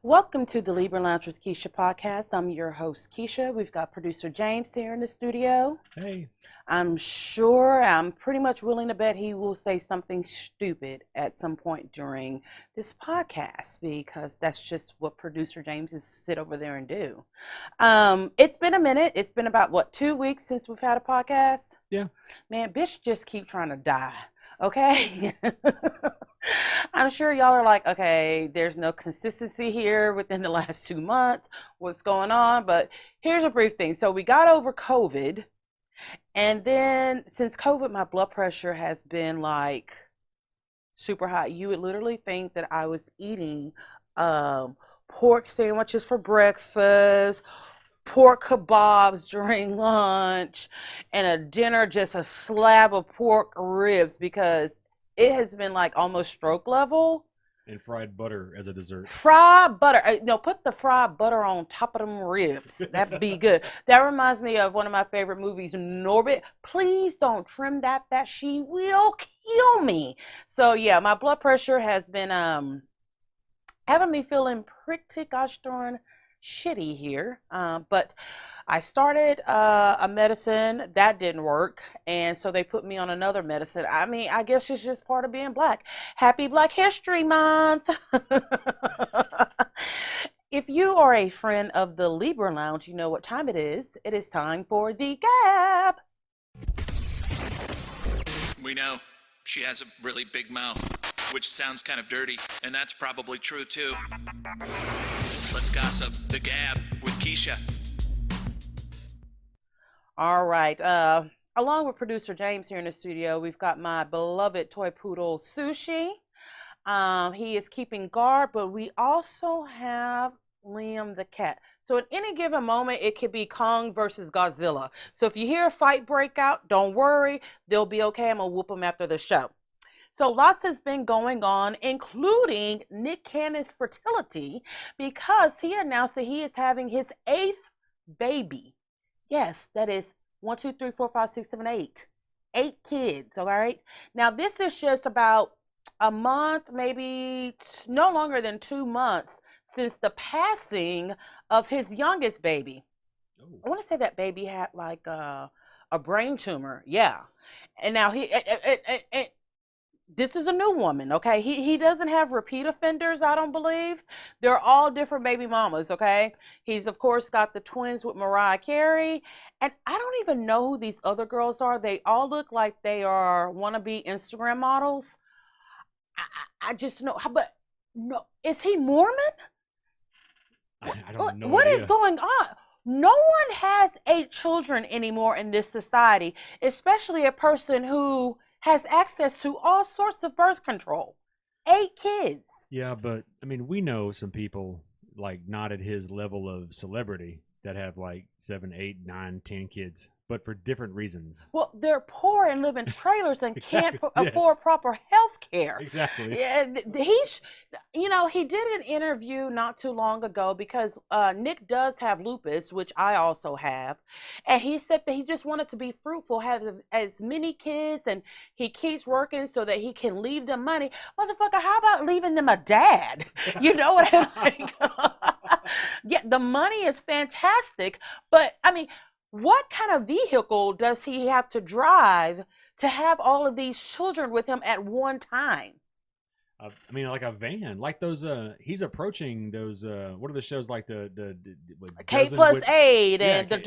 Welcome to the Libra Lounge with Keisha podcast. I'm your host, Keisha. We've got producer James here in the studio. Hey. I'm pretty much willing to bet he will say something stupid at some point during this podcast because that's just what producer James is sit over there and do. It's been a minute. It's been about, 2 weeks since we've had a podcast? Yeah. Man, bitch just keep trying to die. Okay? I'm sure y'all are like, okay, there's no consistency here within the last 2 months. What's going on? But here's a brief thing. So we got over COVID. And then since COVID, my blood pressure has been like super high. You would literally think that I was eating pork sandwiches for breakfast, pork kebabs during lunch, and a dinner, just a slab of pork ribs because it has been like almost stroke level. And fried butter as a dessert. Fried butter. No, put the fried butter on top of them ribs. That'd be good. That reminds me of one of my favorite movies, Norbit. Please don't trim that. That she will kill me. So yeah, my blood pressure has been having me feeling pretty gosh darn shitty here. But I started a medicine that didn't work, and so they put me on another medicine. I mean, I guess it's just part of being black. Happy Black History Month. If you are a friend of the Libra Lounge, you know what time it is. It is time for the Gap. We know she has a really big mouth, which sounds kind of dirty, and that's probably true too. Let's gossip. The Gab with Keisha. All right. Along with producer James here in the studio, we've got my beloved toy poodle, Sushi. He is keeping guard, but we also have Liam the cat. So at any given moment, it could be Kong versus Godzilla. So if you hear a fight break out, don't worry. They'll be okay. I'm going to whoop them after the show. So lots has been going on, including Nick Cannon's fertility, because he announced that he is having his 8th baby. Yes, that is 1, 2, 3, 4, 5, 6, 7, 8. 8 kids, all right? Now, this is just about a month, maybe no longer than 2 months since the passing of his youngest baby. I want to say that baby had like a brain tumor. Yeah. And now this is a new woman, okay? He doesn't have repeat offenders, I don't believe. They're all different baby mamas, okay? He's, of course, got the twins with Mariah Carey. And I don't even know who these other girls are. They all look like they are wannabe Instagram models. I just know. But no, is he Mormon? I don't know. What is going on? No one has 8 children anymore in this society, especially a person who has access to all sorts of birth control. 8 kids. Yeah, but I mean, we know some people like not at his level of celebrity that have like 7, 8, 9, 10 kids, but for different reasons. Well, they're poor and live in trailers and Exactly, can't yes. afford proper health care. Exactly. Yeah, he did an interview not too long ago because Nick does have lupus, which I also have. And he said that he just wanted to be fruitful, have as many kids, and he keeps working so that he can leave them money. Motherfucker, how about leaving them a dad? You know what I mean? Yeah, the money is fantastic, but I mean, what kind of vehicle does he have to drive to have all of these children with him at one time? I mean, like a van, like those. He's approaching those. What are the shows like the K plus with, 8 yeah, and the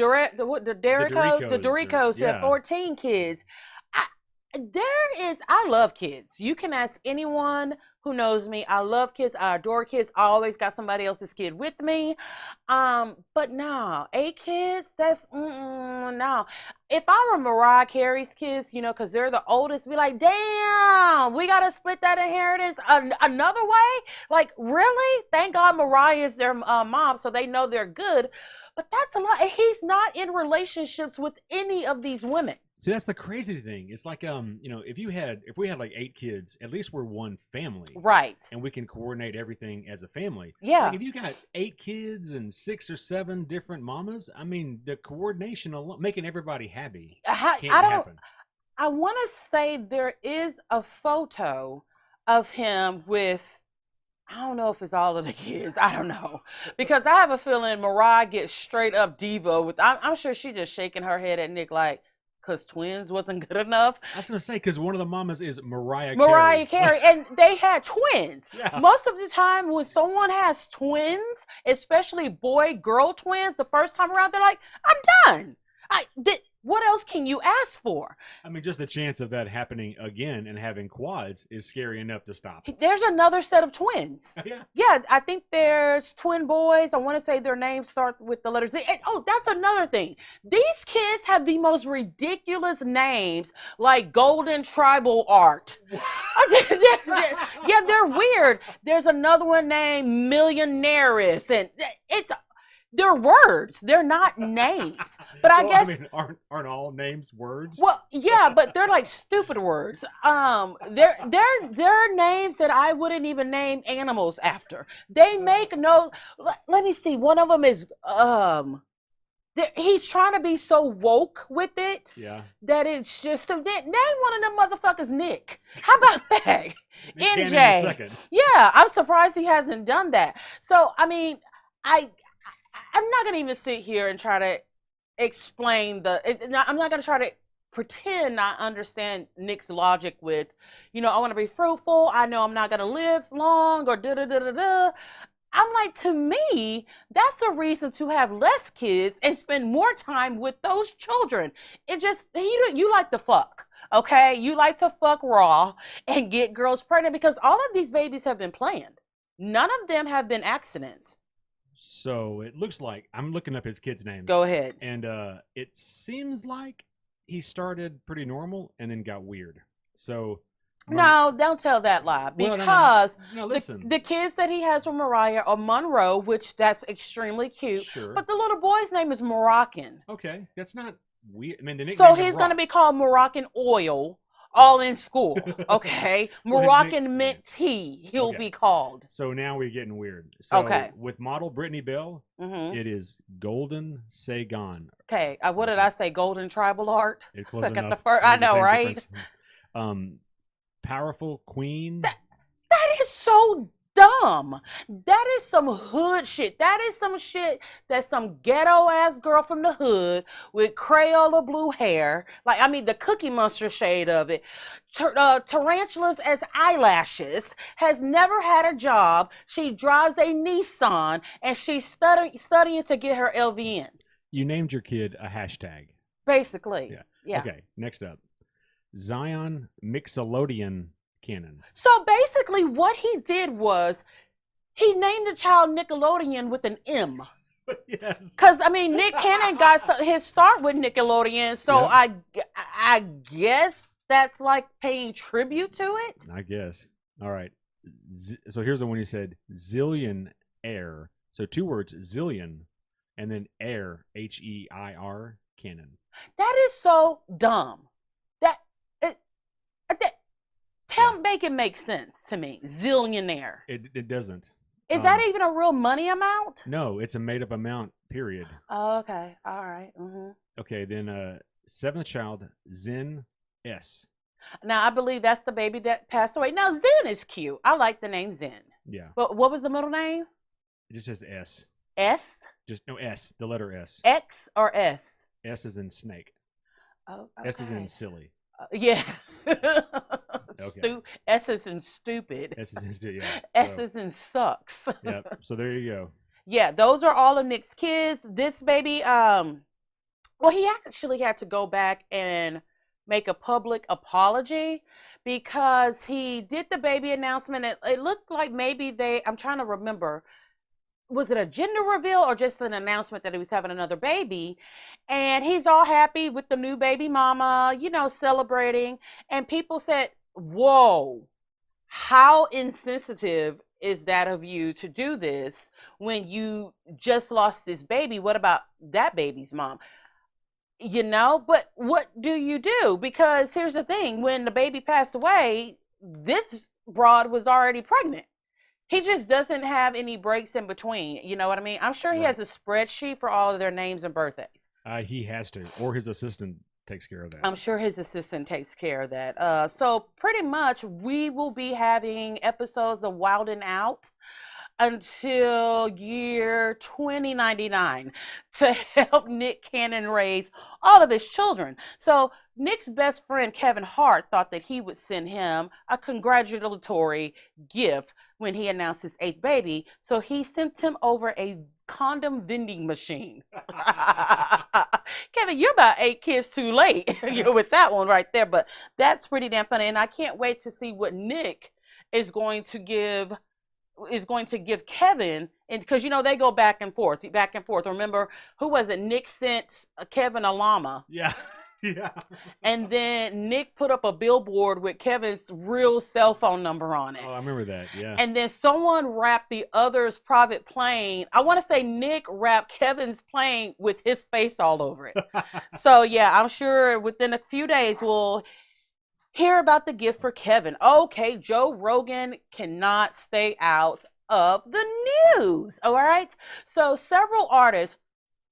Doricos yeah. have 14 kids. I love kids. You can ask anyone who knows me. I love kids. I adore kids. I always got somebody else's kid with me. But no, 8 kids, that's, no. If I were Mariah Carey's kids, because they're the oldest, be like, damn, we got to split that inheritance another way? Like, really? Thank God Mariah is their mom, so they know they're good. But that's a lot. He's not in relationships with any of these women. See, that's the crazy thing. It's like, if we had like 8 kids, at least we're one family, right? And we can coordinate everything as a family. Yeah. Like if you got 8 kids and 6 or 7 different mamas, I mean, the coordination alone, making everybody happy, can't happen. I want to say there is a photo of him with I don't know if it's all of the kids. I don't know. Because I have a feeling Mariah gets straight up diva with, I'm sure she just shaking her head at Nick like, because twins wasn't good enough. I was gonna say because one of the mamas is Mariah Carey, and they had twins. Yeah. Most of the time, when someone has twins, especially boy-girl twins, the first time around, they're like, "I'm done. What else can you ask for?" I mean, just the chance of that happening again and having quads is scary enough to stop. There's another set of twins. Yeah. Yeah, I think there's twin boys. I want to say their names start with the letter Z. And, oh, that's another thing. These kids have the most ridiculous names, like Golden Tribal Art. Yeah, they're weird. There's another one named Millionaireess, and they're words. They're not names. But I guess aren't all names words? Well, yeah, but they're like stupid words. They're names that I wouldn't even name animals after. They make no. Let me see. One of them is he's trying to be so woke with it. Yeah. That it's just name one of them motherfuckers Nick. How about that? NJ. Yeah, I'm surprised he hasn't done that. So I mean, I'm not gonna even sit here and try to explain I'm not gonna try to pretend I understand Nick's logic with, I want to be fruitful. I know I'm not gonna live long or da da da da da. I'm like, to me, that's a reason to have less kids and spend more time with those children. It just you like to fuck. Okay, you like to fuck raw and get girls pregnant because all of these babies have been planned. None of them have been accidents. So it looks like I'm looking up his kids' names. Go ahead. And it seems like he started pretty normal and then got weird. So no, don't tell that lie because no, listen. The kids that he has with Mariah are Monroe, which that's extremely cute. Sure. But the little boy's name is Moroccan. Okay, that's not weird. I mean, the nickname. So he's going to be called Moroccan Oil. All in school, okay? Moroccan mint tea, he'll be called. So now we're getting weird. So okay. With model Brittany Bell, it is Golden Sagan. Okay, what did I say? Golden Tribal Art? It close enough. I know, right? Powerful Queen. That is so dumb. That is some hood shit. That is some shit that some ghetto ass girl from the hood with Crayola blue hair, like the Cookie Monster shade of it, tarantulas as eyelashes, has never had a job. She drives a Nissan and she's studying to get her LVN. You named your kid a hashtag. Basically. Yeah. Okay, next up. Zion Mixolydian Cannon. So basically what he did was he named the child Nickelodeon with an M. Yes. Because, Nick Cannon got his start with Nickelodeon, so I guess that's like paying tribute to it. I guess. All right. So here's the one he said, Zillion Air. So 2 words, Zillion, and then Air, H-E-I-R, Cannon. That is so dumb. Make it make sense to me. Zillionaire. It doesn't. Is that even a real money amount? No, it's a made-up amount, period. Oh, okay. All right. Mm-hmm. Okay, then 7th child, Zen S. Now, I believe that's the baby that passed away. Now, Zen is cute. I like the name Zen. Yeah. But what was the middle name? It just says S. S? No, S, the letter S. X or S? S is in snake. Oh, okay. S is in silly. Yeah. Okay. S is in stupid. S is in stupid, yeah. S is in sucks. Yep. So there you go. Yeah, those are all of Nick's kids. This baby, he actually had to go back and make a public apology because he did the baby announcement. It looked like maybe I'm trying to remember, was it a gender reveal or just an announcement that he was having another baby? And he's all happy with the new baby mama, celebrating. And people said, whoa, how insensitive is that of you to do this when you just lost this baby? What about that baby's mom? But what do you do? Because here's the thing, when the baby passed away, this broad was already pregnant. He just doesn't have any breaks in between. You know what I mean? I'm sure he has a spreadsheet for all of their names and birthdays. He has to, or his assistant takes care of that. I'm sure his assistant takes care of that. So pretty much we will be having episodes of Wildin' Out until year 2099 to help Nick Cannon raise all of his children. So Nick's best friend Kevin Hart thought that he would send him a congratulatory gift when he announced his 8th baby. So he sent him over a condom vending machine. Kevin, you're about 8 kids too late with that one right there, but that's pretty damn funny. And I can't wait to see what Nick is going to give Kevin, and because they go back and forth. Remember, who was it? Nick sent Kevin a llama. Yeah. Yeah. And then Nick put up a billboard with Kevin's real cell phone number on it. Oh, I remember that. Yeah. And then someone wrapped the other's private plane. I want to say Nick wrapped Kevin's plane with his face all over it. So yeah, I'm sure within a few days we'll hear about the gift for Kevin. Okay, Joe Rogan cannot stay out of the news. All right. So several artists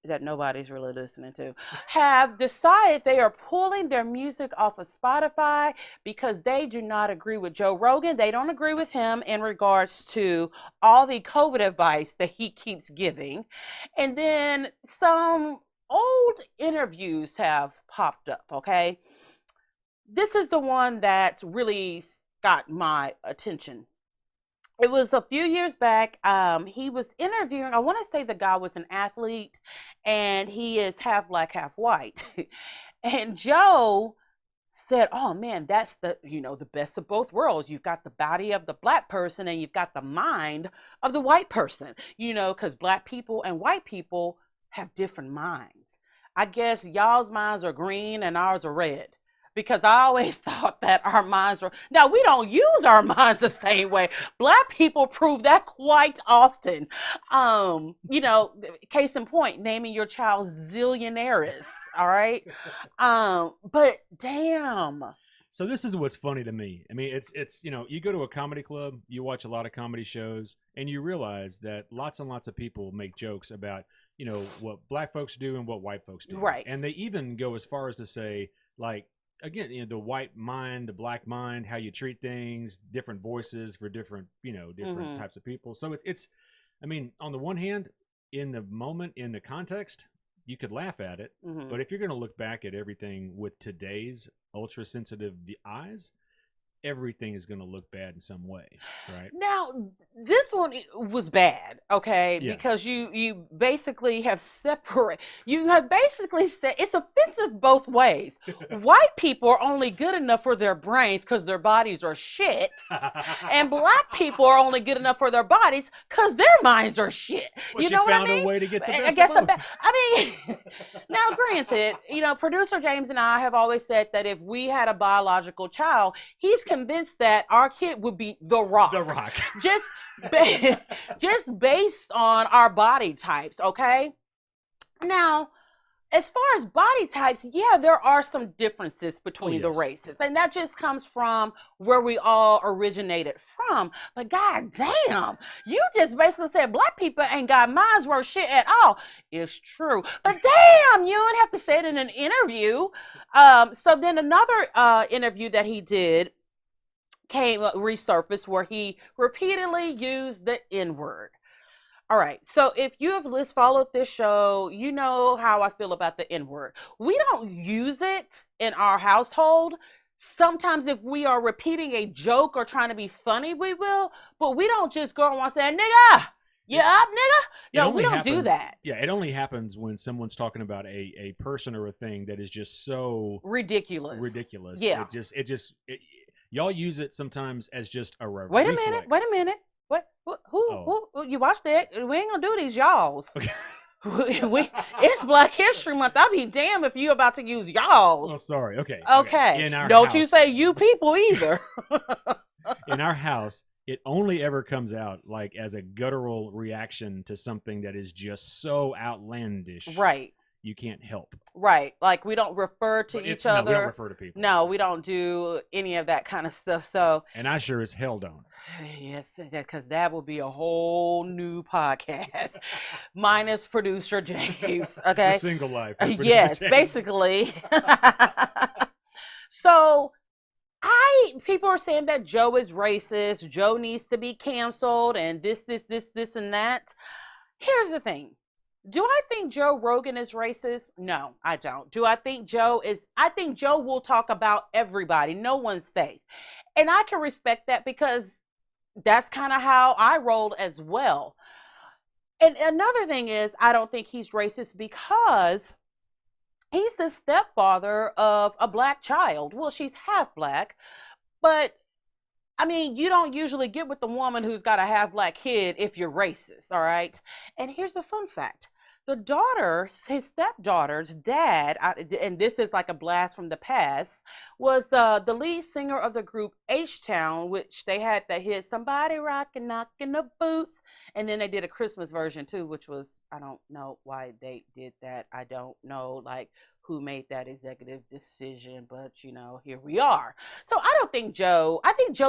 that nobody's really listening to have decided they are pulling their music off of Spotify because they do not agree with Joe Rogan. They don't agree with him in regards to all the COVID advice that he keeps giving. And then some old interviews have popped up. Okay. This is the one that really got my attention. It was a few years back. He was interviewing, I want to say the guy was an athlete, and he is half black, half white. And Joe said, oh man, that's the best of both worlds. You've got the body of the black person and you've got the mind of the white person, because black people and white people have different minds. I guess y'all's minds are green and ours are red. Because I always thought that our minds were... Now, we don't use our minds the same way. Black people prove that quite often. Case in point, naming your child Zillionaires, all right? But damn. So this is what's funny to me. I mean, it's you go to a comedy club, you watch a lot of comedy shows, and you realize that lots and lots of people make jokes about, what black folks do and what white folks do. Right. And they even go as far as to say, like, again, the white mind, the black mind, how you treat things, different voices for different, different types of people. So it's, I mean, on the one hand, in the moment, in the context, you could laugh at it. But if you're going to look back at everything with today's ultra sensitive eyes, everything is going to look bad in some way, right? Now, this one was bad, okay? Yeah. Because you basically have basically said it's offensive both ways. White people are only good enough for their brains because their bodies are shit, and black people are only good enough for their bodies because their minds are shit. But you know what I mean? found a way to get the best I guess of both. now, granted, producer James and I have always said that if we had a biological child, he's convinced that our kid would be The Rock. The Rock. Just based on our body types, okay? Now, as far as body types, yeah, there are some differences between the races. And that just comes from where we all originated from. But god damn, you just basically said black people ain't got minds worth shit at all. It's true. But damn, you don't have to say it in an interview. So then another interview that he did resurfaced where he repeatedly used the N-word. All right, so if you have followed this show, you know how I feel about the N-word. We don't use it in our household. Sometimes if we are repeating a joke or trying to be funny, we will, but we don't just go around saying, nigga, you up, nigga? No, we don't do that. Yeah, it only happens when someone's talking about a person or a thing that is just so ridiculous. Yeah. Y'all use it sometimes as just a reflex. Wait a minute. What? Who? You watch that? We ain't gonna do these y'alls. Okay. It's Black History Month. I'll be damned if you about to use y'alls. Oh, sorry. Okay. In our house, you say you people either. In our house, it only ever comes out like as a guttural reaction to something that is just so outlandish. Right. you can't help. Right. Like we don't refer to each other. No, we don't refer to people. No, we don't do any of that kind of stuff. So, and I sure as hell don't. Yes, because that will be a whole new podcast, minus producer James. Okay, the single life. Yes, James. Basically. So, people are saying that Joe is racist. Joe needs to be canceled, and this, and that. Here's the thing. Do I think Joe Rogan is racist? No, I don't. Do I think Joe is? I think Joe will talk about everybody. No one's safe. And I can respect that because that's kind of how I rolled as well. And another thing is, I don't think he's racist because he's the stepfather of a black child. Well, she's half black, but I mean, you don't usually get with the woman who's got a half black kid if you're racist, all right? And here's the fun fact. The daughter, his stepdaughter's dad, and this is like a blast from the past, was the lead singer of the group H-Town, which they had that hit Somebody Rockin' Knockin' the Boots. And then they did a Christmas version too, which was, I don't know why they did that. I don't know, like, who made that executive decision, but here we are. So I think Joe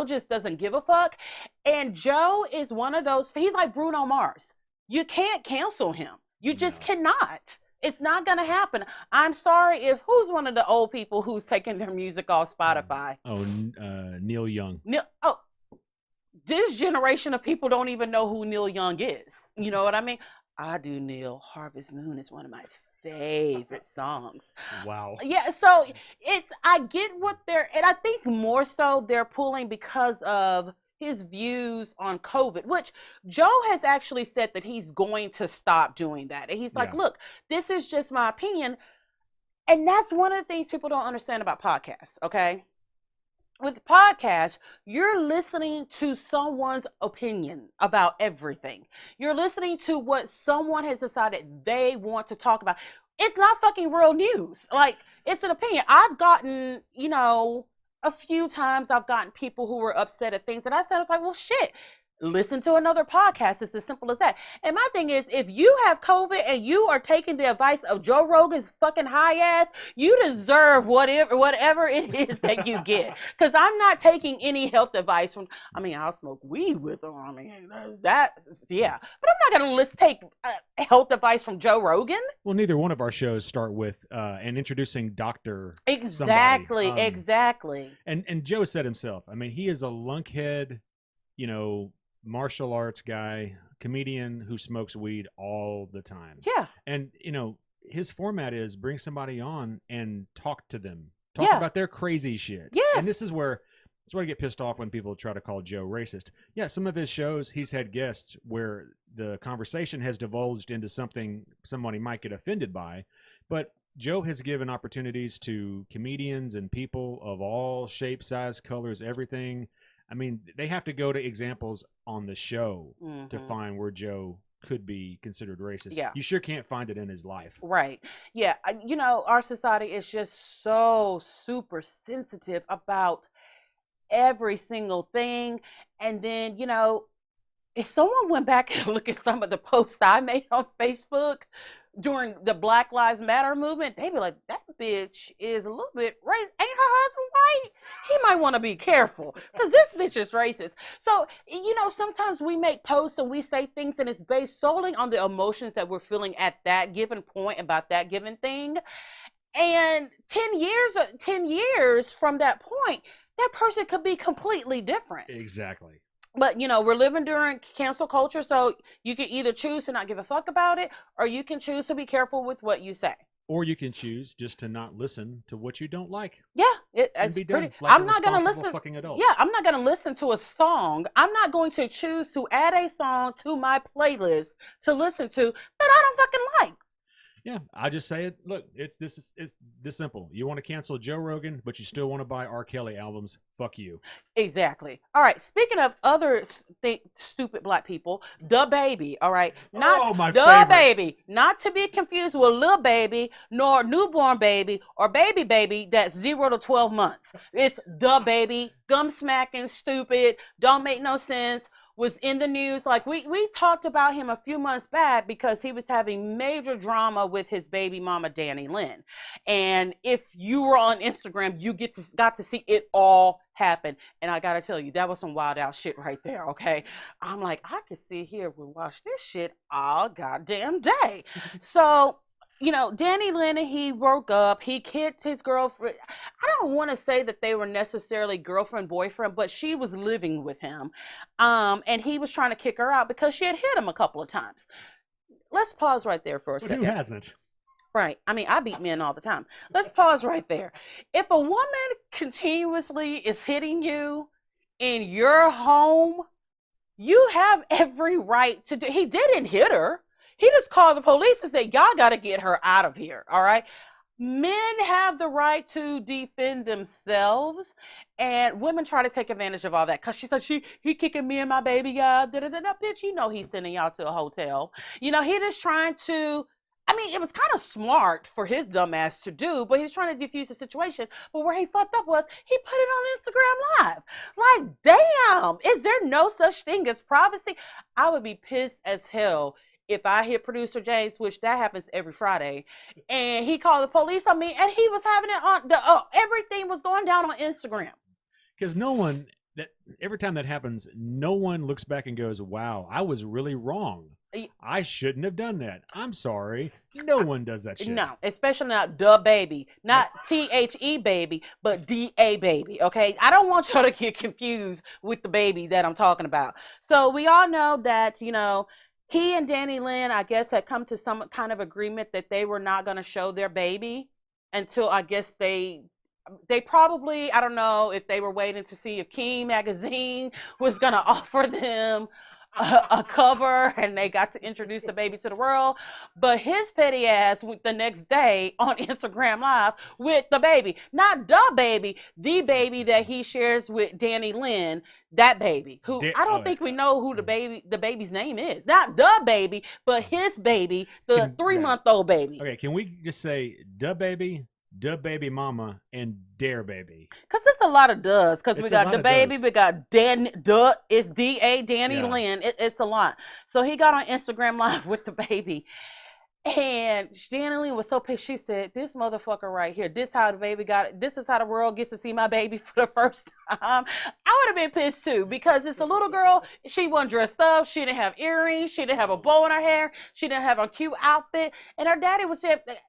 just doesn't give a fuck. And Joe is one of those, he's like Bruno Mars. You can't cancel him. You just cannot. It's not going to happen. I'm sorry who's one of the old people who's taking their music off Spotify? Neil Young. This generation of people don't even know who Neil Young is. You know what I mean? I do. Neil. Harvest Moon is one of my favorite songs. Wow. Yeah, so I get what and I think more so they're pulling because of his views on COVID, which Joe has actually said that he's going to stop doing that. And he's like, look, this is just my opinion. And that's one of the things people don't understand about podcasts, okay? With podcasts, you're listening to someone's opinion about everything. You're listening to what someone has decided they want to talk about. It's not fucking real news. Like, it's an opinion. I've gotten, a few times I've gotten people who were upset at things that I said. I was like, well, shit, listen to another podcast. It's as simple as that. And my thing is, if you have COVID and you are taking the advice of Joe Rogan's fucking high ass, you deserve whatever it is that you get. Because I'm not taking any health advice from, I'll smoke weed with them. Yeah. But I'm not going to take health advice from Joe Rogan. Well, neither one of our shows start with and introducing Dr. Exactly, somebody. Exactly. And Joe said himself, he is a lunkhead, martial arts guy, comedian who smokes weed all the time. Yeah. And, his format is bring somebody on and talk to them. Talk about their crazy shit. Yes. And this is where I get pissed off when people try to call Joe racist. Yeah, some of his shows, he's had guests where the conversation has divulged into something somebody might get offended by. But Joe has given opportunities to comedians and people of all shapes, size, colors, everything. They have to go to examples on the show to find where Joe could be considered racist. Yeah. You sure can't find it in his life. Right. Yeah. Our society is just so super sensitive about every single thing. And then, if someone went back and looked at some of the posts I made on Facebook during the Black Lives Matter movement, they'd be like, that bitch is a little bit racist. Ain't her husband white? He might want to be careful because this bitch is racist. So, sometimes we make posts and we say things and it's based solely on the emotions that we're feeling at that given point about that given thing. And 10 years from that point, that person could be completely different. Exactly. But, we're living during cancel culture, so you can either choose to not give a fuck about it, or you can choose to be careful with what you say. Or you can choose just to not listen to what you don't like. Yeah, it's pretty. Like I'm not going to listen. Fucking adult. Yeah, I'm not going to listen to a song. I'm not going to choose to add a song to my playlist to listen to that I don't fucking like. Yeah, I just say it. Look, it's this simple. You want to cancel Joe Rogan, but you still want to buy R. Kelly albums. Fuck you. Exactly. All right. Speaking of other stupid black people, DaBaby. All right. Not my DaBaby. Not to be confused with Lil Baby, nor Newborn Baby, or Baby that's 0 to 12 months. It's DaBaby. Gum smacking, stupid, don't make no sense. was in the news. Like we talked about him a few months back because he was having major drama with his baby mama Danny Lynn. And if you were on Instagram, you got to see it all happen. And I gotta tell you, that was some wild out shit right there. Okay, I'm like, I could sit here and watch this shit all goddamn day. So Danny Lynn and he broke up. He kicked his girlfriend. I don't want to say that they were necessarily girlfriend, boyfriend, but she was living with him. And he was trying to kick her out because she had hit him a couple of times. Let's pause right there for a second. Who hasn't? Right. I mean, I beat men all the time. Let's pause right there. If a woman continuously is hitting you in your home, you have every right to do. He didn't hit her. He just called the police and said, y'all got to get her out of here. All right. Men have the right to defend themselves, and women try to take advantage of all that because she said he kicking me and my baby guy. Bitch, he's sending y'all to a hotel. He just trying to. I mean, it was kind of smart for his dumb ass to do, but he's trying to defuse the situation. But where he fucked up was he put it on Instagram Live. Like, damn, is there no such thing as privacy? I would be pissed as hell if I hit producer James, which that happens every Friday, and he called the police on me, and he was having it on everything was going down on Instagram. Because every time that happens, no one looks back and goes, "Wow, I was really wrong. I shouldn't have done that. I'm sorry." No one does that shit. No, especially not the baby, not THE baby, but DA baby. Okay, I don't want y'all to get confused with the baby that I'm talking about. So we all know that he and Danny Lynn, I guess, had come to some kind of agreement that they were not going to show their baby until I guess they probably, I don't know if they were waiting to see if King magazine was going to offer them a cover and they got to introduce the baby to the world. But his petty ass went the next day on Instagram Live with the baby. Not the baby that he shares with Danny Lynn, that baby who I don't think we know who the baby's name is. Not the baby, but his baby, the 3-month-old baby. Okay, can we just say the baby mama, and dare baby? Because it's a lot of does. Because we got the baby, we got it's DA Danny Lynn. It's a lot. So he got on Instagram Live with the baby. And Danny Lynn was so pissed. She said, "This motherfucker right here, this how the baby got it. This is how the world gets to see my baby for the first time." I would have been pissed too because it's a little girl. She wasn't dressed up. She didn't have earrings. She didn't have a bow in her hair. She didn't have a cute outfit. And her daddy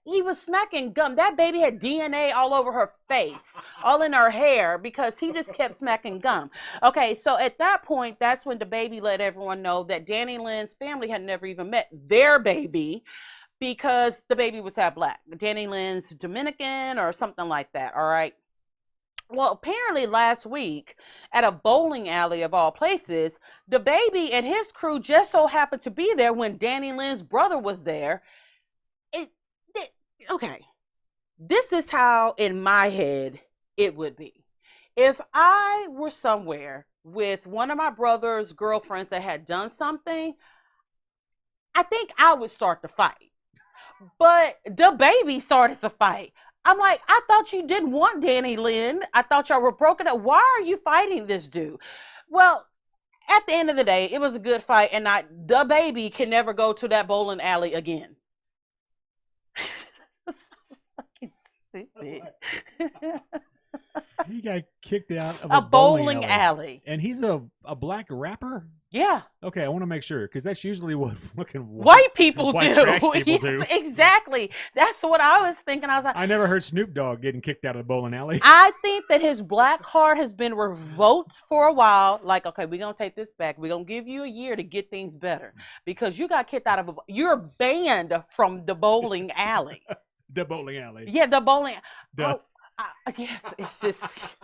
he was smacking gum. That baby had DNA all over her face, all in her hair because he just kept smacking gum. Okay, so at that point, that's when the baby let everyone know that Danny Lynn's family had never even met their baby, because the baby was half black. Danny Lynn's Dominican or something like that, all right? Well, apparently last week at a bowling alley of all places, the baby and his crew just so happened to be there when Danny Lynn's brother was there. Okay, this is how in my head it would be. If I were somewhere with one of my brother's girlfriends that had done something, I think I would start the fight. But the baby started the fight. I'm like, I thought you didn't want Danny Lynn. I thought y'all were broken up. Why are you fighting this dude? Well, at the end of the day, it was a good fight, and the baby can never go to that bowling alley again. So fucking stupid. He got kicked out of a bowling alley. And he's a black rapper? Yeah. Okay, I want to make sure, because that's usually what fucking white people do. Trash people do. Exactly. That's what I was thinking. I was like, I never heard Snoop Dogg getting kicked out of the bowling alley. I think that his black heart has been revoked for a while. Like, okay, we're going to take this back. We're going to give you a year to get things better because you got kicked out of you're banned from the bowling alley. The bowling alley. Yeah, the bowling. Yes, it's just,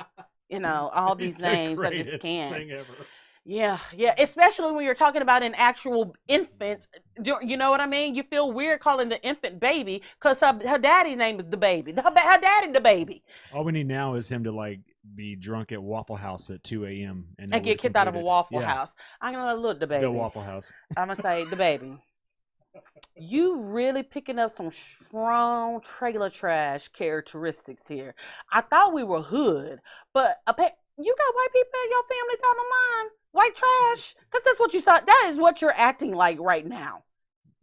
all these names I just can't. Thing ever. Yeah, especially when you're talking about an actual infant. You know what I mean? You feel weird calling the infant baby because her daddy's name is the baby. Her daddy the baby. All we need now is him to be drunk at Waffle House at 2 a.m. and get kicked out of a Waffle House. I'm gonna look the baby. The Waffle House. I'm gonna say the baby. You really picking up some strong trailer trash characteristics here. I thought we were hood, but You got white people in your family down the line? White trash? Because that's what you saw. That is what you're acting like right now.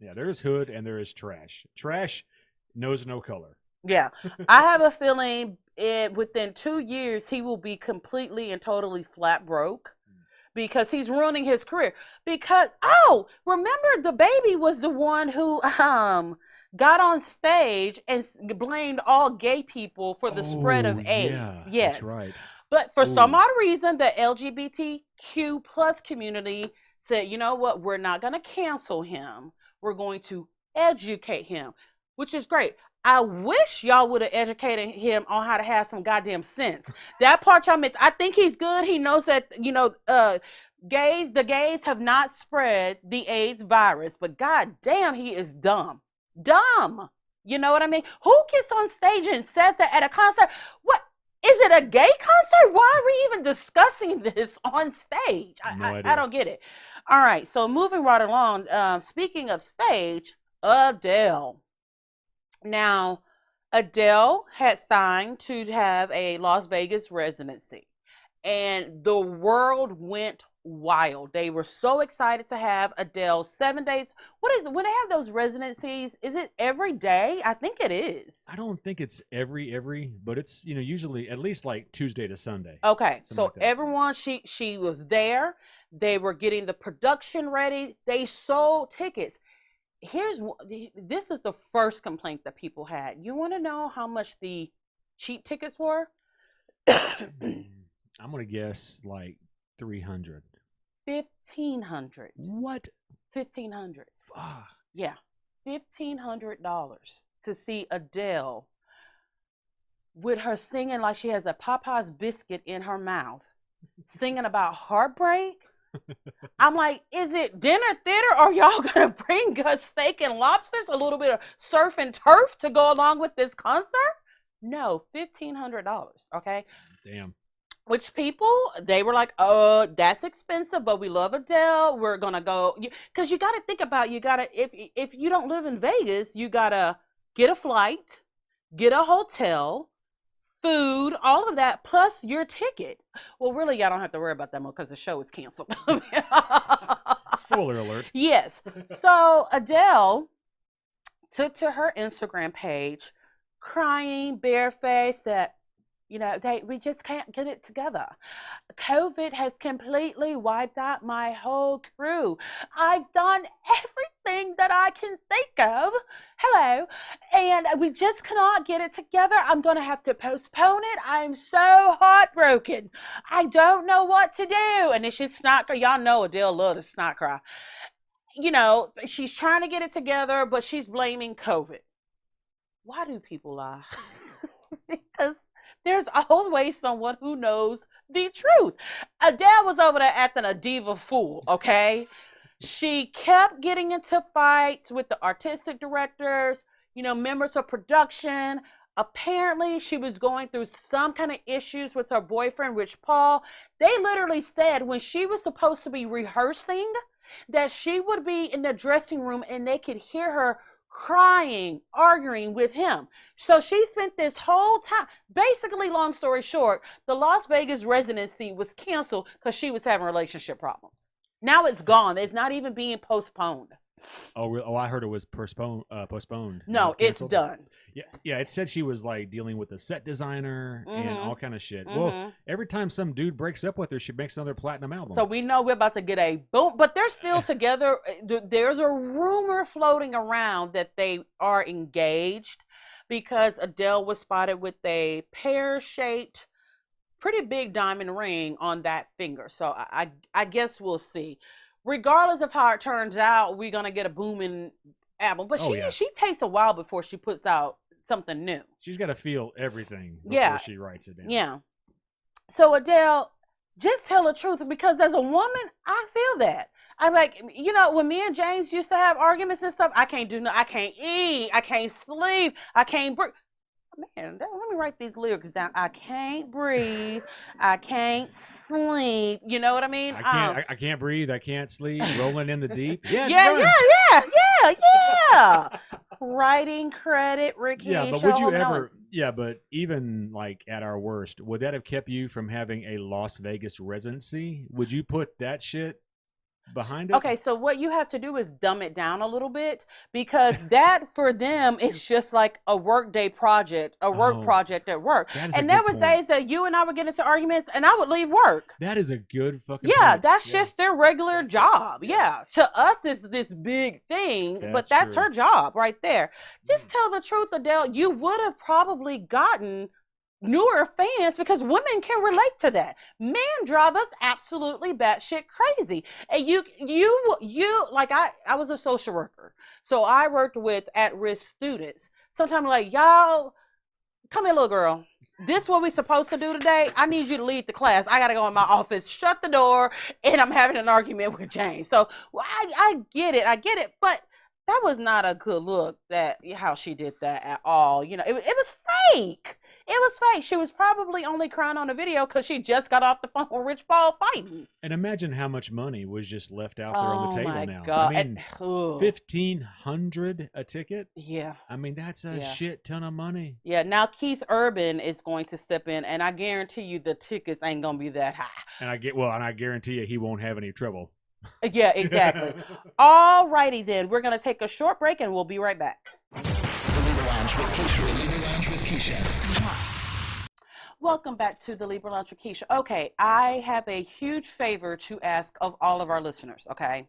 Yeah, there is hood and there is trash. Trash knows no color. Yeah. I have a feeling within 2 years, he will be completely and totally flat broke because he's ruining his career. Because, remember the baby was the one who got on stage and blamed all gay people for the spread of AIDS. Yeah, Yes. that's right. But for some odd reason, the LGBTQ plus community said, you know what, we're not going to cancel him. We're going to educate him, which is great. I wish y'all would have educated him on how to have some goddamn sense. That part y'all missed. I think he's good. He knows that, the gays have not spread the AIDS virus, but goddamn, he is dumb. Dumb. You know what I mean? Who gets on stage and says that at a concert? What? Is it a gay concert? Why are we even discussing this on stage? I don't get it. All right, so moving right along, speaking of stage, Adele. Now, Adele had signed to have a Las Vegas residency, and the world went wild. They were so excited to have Adele 7 days. What is it when they have those residencies? Is it every day? I think it is. I don't think it's every, but it's usually at least like Tuesday to Sunday. Okay, so like everyone, she was there. They were getting the production ready. They sold tickets. This is the first complaint that people had. You want to know how much the cheap tickets were? I'm gonna guess like 300. 1,500. What? 1,500. Yeah, $1,500 to see Adele with her singing like she has a Popeye's biscuit in her mouth, singing about heartbreak. I'm like, is it dinner theater or y'all gonna bring us steak and lobsters, a little bit of surf and turf to go along with this concert? No, $1,500. Okay. Damn. Which people, they were like, oh, that's expensive, but we love Adele. We're going to go. Because you got to think about, if you don't live in Vegas, you got to get a flight, get a hotel, food, all of that, plus your ticket. Well, really, y'all don't have to worry about that more because the show is canceled. Spoiler alert. Yes. So Adele took to her Instagram page, crying, barefaced, that we just can't get it together. COVID has completely wiped out my whole crew. I've done everything that I can think of. Hello. And we just cannot get it together. I'm going to have to postpone it. I'm so heartbroken. I don't know what to do. And then she's snot cry. Y'all know Adele loves to snot cry. She's trying to get it together, but she's blaming COVID. Why do people lie? Because there's always someone who knows the truth. Adele was over there acting a diva fool, okay? She kept getting into fights with the artistic directors, members of production. Apparently, she was going through some kind of issues with her boyfriend, Rich Paul. They literally said when she was supposed to be rehearsing that she would be in the dressing room and they could hear her crying, arguing with him. So she spent this whole time, basically, long story short, the Las Vegas residency was canceled because she was having relationship problems. Now it's gone. It's not even being postponed. Oh, I heard it was postponed. No, it's done. Yeah. It said she was like dealing with a set designer and all kind of shit. Well, every time some dude breaks up with her, she makes another platinum album. So we know we're about to get a boom, but they're still together. There's a rumor floating around that they are engaged because Adele was spotted with a pear-shaped, pretty big diamond ring on that finger. So I guess we'll see. Regardless of how it turns out, we're gonna get a booming album. But she takes a while before she puts out something new. She's got to feel everything before she writes it down. Yeah. So Adele, just tell the truth, because as a woman, I feel that. I'm like, when me and James used to have arguments and stuff, I can't do I can't eat, I can't sleep, I can't breathe. Man, let me write these lyrics down. I can't breathe. I can't sleep. You know what I mean? I can't breathe. I can't sleep. Rolling in the deep. Yeah. writing credit, Ricky. Yeah, but Show would you home and ever? Owens. Yeah, but even like at our worst, would that have kept you from having a Las Vegas residency? Would you put that shit behind it? Okay, so what you have to do is dumb it down a little bit because that for them is just like a workday project, a work Oh, project at work. that is a And there good was point. days that you and I would get into arguments and I would leave work. That is a good fucking Yeah, point. that's Yeah. just their regular That's it. job. Yeah. Yeah. To us, it's this big thing, but That's that's true. her job right there. Just tell the truth, Adele. You would have probably gotten newer fans because women can relate to that. Men drive us absolutely batshit crazy. And you like I was a social worker. So I worked with at-risk students. Sometimes like, y'all, come here, little girl. This what we supposed to do today. I need you to lead the class. I gotta go in my office, shut the door, and I'm having an argument with James. So I get it, but that was not a good look. That how she did that at all. You know, it was fake. It was fake. She was probably only crying on the video because she just got off the phone with Rich Paul fighting. And imagine how much money was just left out there on the table my now. God. I mean, $1,500 a ticket. Yeah. I mean, that's a shit ton of money. Yeah. Now Keith Urban is going to step in, and I guarantee you the tickets ain't gonna be that high. And I guarantee you he won't have any trouble. Yeah, exactly. All righty then. We're gonna take a short break, and we'll be right back. The Libra Lounge with Keisha. The Libra Lounge with Keisha. Welcome back to the Libra Lounge with Keisha. Okay, I have a huge favor to ask of all of our listeners, okay?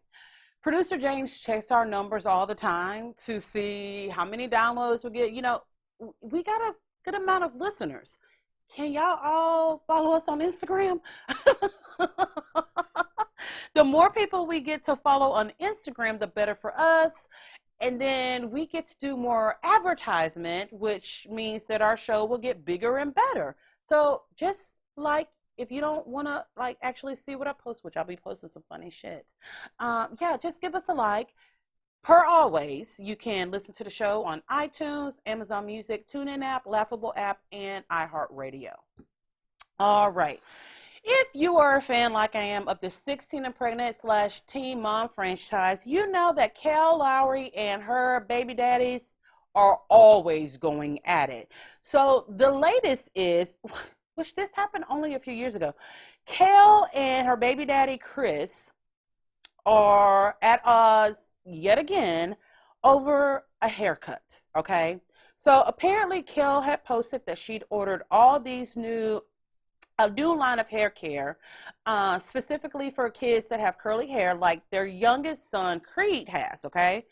Producer James checks our numbers all the time to see how many downloads we get. You know, we got a good amount of listeners. Can y'all all follow us on Instagram? The more people we get to follow on Instagram, the better for us. And then we get to do more advertisement, which means that our show will get bigger and better. So just like, if you don't want to like actually see what I post, which I'll be posting some funny shit. Yeah, just give us a like. Per always, you can listen to the show on iTunes, Amazon Music, TuneIn app, Laughable app, and iHeartRadio. All right. If you are a fan like I am of the 16 and Pregnant / Teen Mom franchise, you know that Kail Lowry and her baby daddies are always going at it. So the latest is, which this happened only a few years ago, Kail and her baby daddy Chris are at odds yet again over a haircut, okay? So apparently Kail had posted that she'd ordered all these a new line of hair care, specifically for kids that have curly hair, like their youngest son, Creed, has, okay?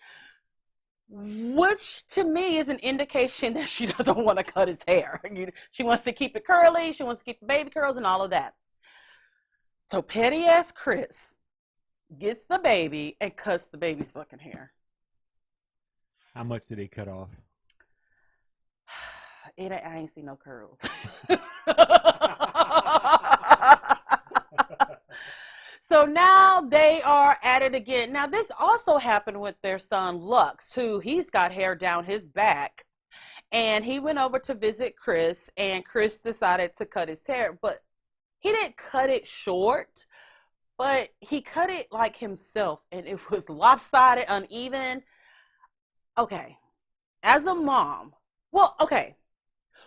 Which, to me, is an indication that she doesn't want to cut his hair. She wants to keep it curly, she wants to keep the baby curls and all of that. So petty-ass Chris gets the baby and cuts the baby's fucking hair. How much did he cut off? I ain't see no curls. So now they are at it again. Now this also happened with their son Lux, who he's got hair down his back. And he went over to visit Chris, and Chris decided to cut his hair, but he didn't cut it short, but he cut it like himself, and it was lopsided, uneven. Okay, as a mom, well, okay,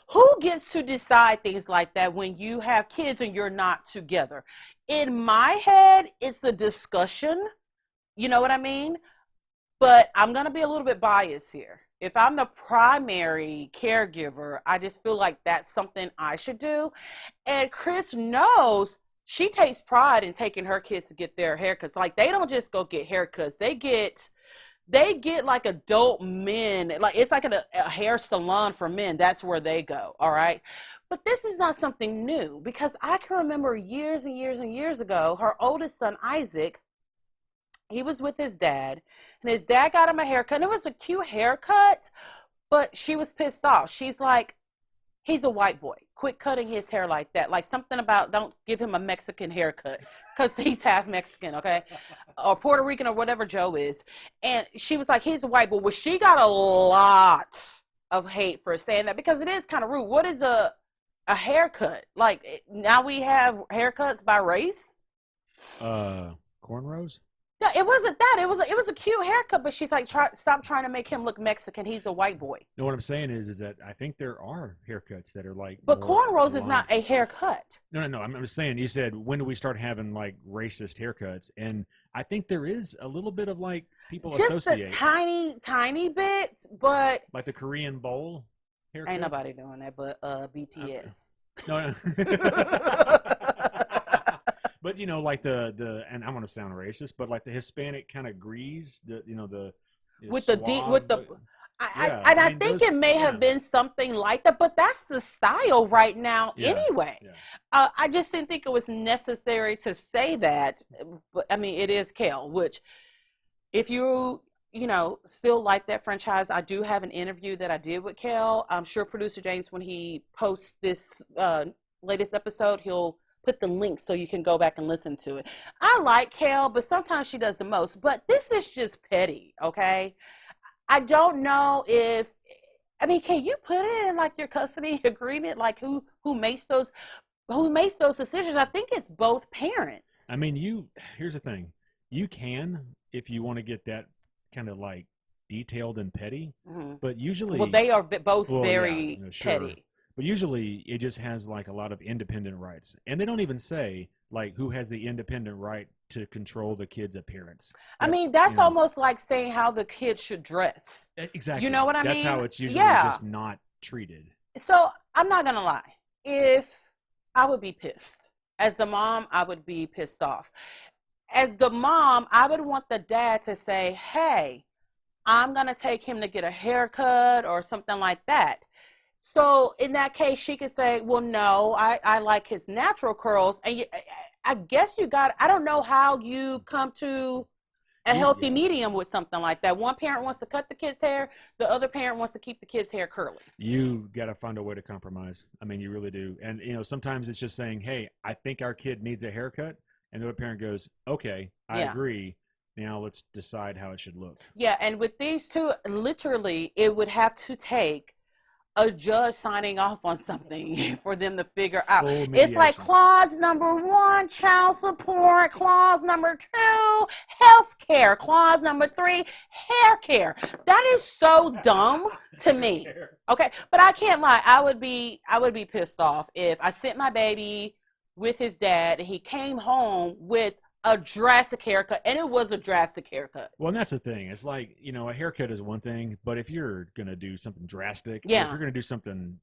who gets to decide things like that when you have kids and you're not together? In my head, it's a discussion. You know what I mean? But I'm going to be a little bit biased here. If I'm the primary caregiver, I just feel like that's something I should do. And Chris knows she takes pride in taking her kids to get their haircuts. Like, they don't just go get haircuts. They get like adult men, like it's like a hair salon for men. That's where they go. All right. But this is not something new, because I can remember years and years and years ago, her oldest son, Isaac, he was with his dad, and his dad got him a haircut, and it was a cute haircut, but she was pissed off. She's like, he's a white boy. Quit cutting his hair like that. Like something about don't give him a Mexican haircut, because he's half Mexican, okay? Or Puerto Rican or whatever Joe is. And she was like, he's a white boy. Well, she got a lot of hate for saying that, because it is kind of rude. What is a haircut? Like, now we have haircuts by race? Cornrows? No, it wasn't that. It was a cute haircut, but she's like, stop trying to make him look Mexican. He's a white boy. No, what I'm saying is that I think there are haircuts that are like But more cornrows is aligned. not a haircut. No. I'm just saying. You said when do we start having like racist haircuts, and I think there is a little bit of like people Just associate a tiny bit, but like the Korean bowl haircut. ain't nobody doing that but BTS. No. But you know, like the and I'm gonna sound racist, but like the Hispanic kind of grease, the With the deep, with the, Yeah, I mean, think those- it may have been something like that, but that's the style right now anyway. Yeah. I just didn't think it was necessary to say that. But I mean, it is Kail, which if you still like that franchise, I do have an interview that I did with Kail. I'm sure producer James, when he posts this latest episode, he'll put the link so you can go back and listen to it. I like Kail, but sometimes she does the most. But this is just petty, okay? I don't know if, I mean, can you put it in like your custody agreement, like who makes those decisions? I think it's both parents. I mean, here's the thing, you can, if you want to get that kind of like detailed and petty, but usually, well, they are both very sure. petty. But usually it just has like a lot of independent rights. And they don't even say like who has the independent right to control the kid's appearance. I mean, that's almost like saying how the kid should dress. Exactly. You know what I mean? That's how it's usually just not treated. So I'm not going to lie. If I would be pissed. As the mom, I would be pissed off. As the mom, I would want the dad to say, hey, I'm going to take him to get a haircut or something like that. So in that case, she could say, well, no, I like his natural curls. And I guess I don't know how you come to a healthy medium with something like that. One parent wants to cut the kid's hair. The other parent wants to keep the kid's hair curly. You got to find a way to compromise. I mean, you really do. And, sometimes it's just saying, hey, I think our kid needs a haircut. And the other parent goes, okay, I agree. Now let's decide how it should look. Yeah. And with these two, literally, it would have to take a judge signing off on something for them to figure out. It's like clause number 1, child support. Clause number 2, health care. Clause number 3, hair care. That is so dumb to me. Okay, but I can't lie. I would be pissed off if I sent my baby with his dad and he came home with a drastic haircut, and it was a drastic haircut. Well, and that's the thing. It's like, a haircut is one thing, but if you're going to do something drastic, if you're going to do something,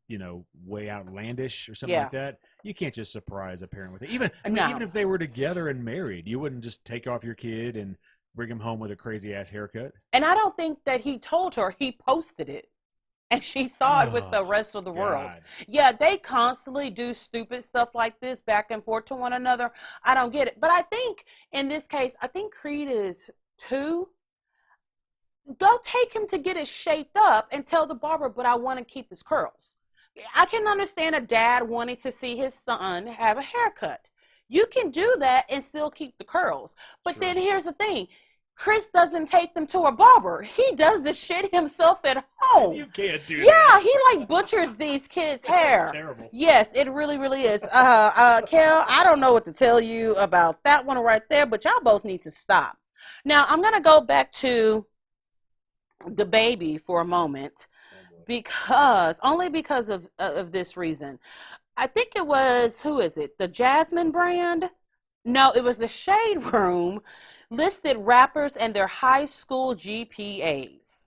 way outlandish or something like that, you can't just surprise a parent with it. Even if they were together and married, you wouldn't just take off your kid and bring him home with a crazy-ass haircut. And I don't think that he told her. He posted it. And she saw it with the rest of the world. Yeah, they constantly do stupid stuff like this back and forth to one another. I don't get it. But I think in this case, I think Creed is 2. Go take him to get it shaped up and tell the barber, but I want to keep his curls. I can understand a dad wanting to see his son have a haircut. You can do that and still keep the curls. But then here's the thing. Chris doesn't take them to a barber. He does this shit himself at home. You can't do that. Yeah, he like butchers these kids' hair. That's terrible. Yes, it really, really is. Kail, I don't know what to tell you about that one right there, but y'all both need to stop. Now, I'm going to go back to the baby for a moment because of this reason. I think it was, who is it? The Jasmine brand? No, it was the Shade Room listed rappers and their high school GPAs.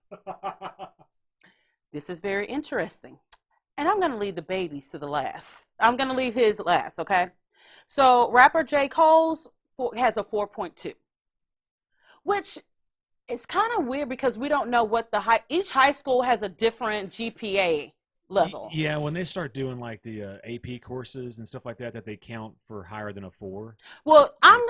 This is very interesting. And I'm going to leave the babies to the last. I'm going to leave his last, okay? So rapper J. Cole's has a 4.2, which is kind of weird because we don't know what each high school has a different GPA level. Yeah, when they start doing like the AP courses and stuff like that they count for higher than a 4. Well, I'm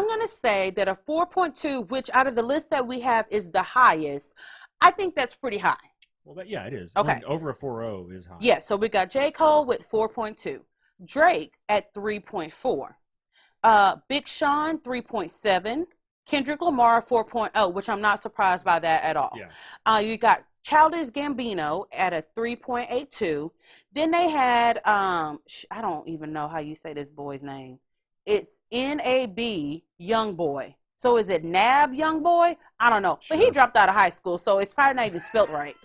going to say that a 4.2, which out of the list that we have is the highest, I think that's pretty high. Well, it is. Okay. Over a 4.0 is high. Yeah, so we got J. Cole with 4.2. Drake at 3.4. Big Sean, 3.7. Kendrick Lamar, 4.0, which I'm not surprised by that at all. Yeah. You got Childish Gambino at a 3.82. Then they had, I don't even know how you say this boy's name. It's N.A.B. Young Boy So is it Nab Young Boy? I don't know. But he Sure. dropped out of high school, so it's probably not even spelt right.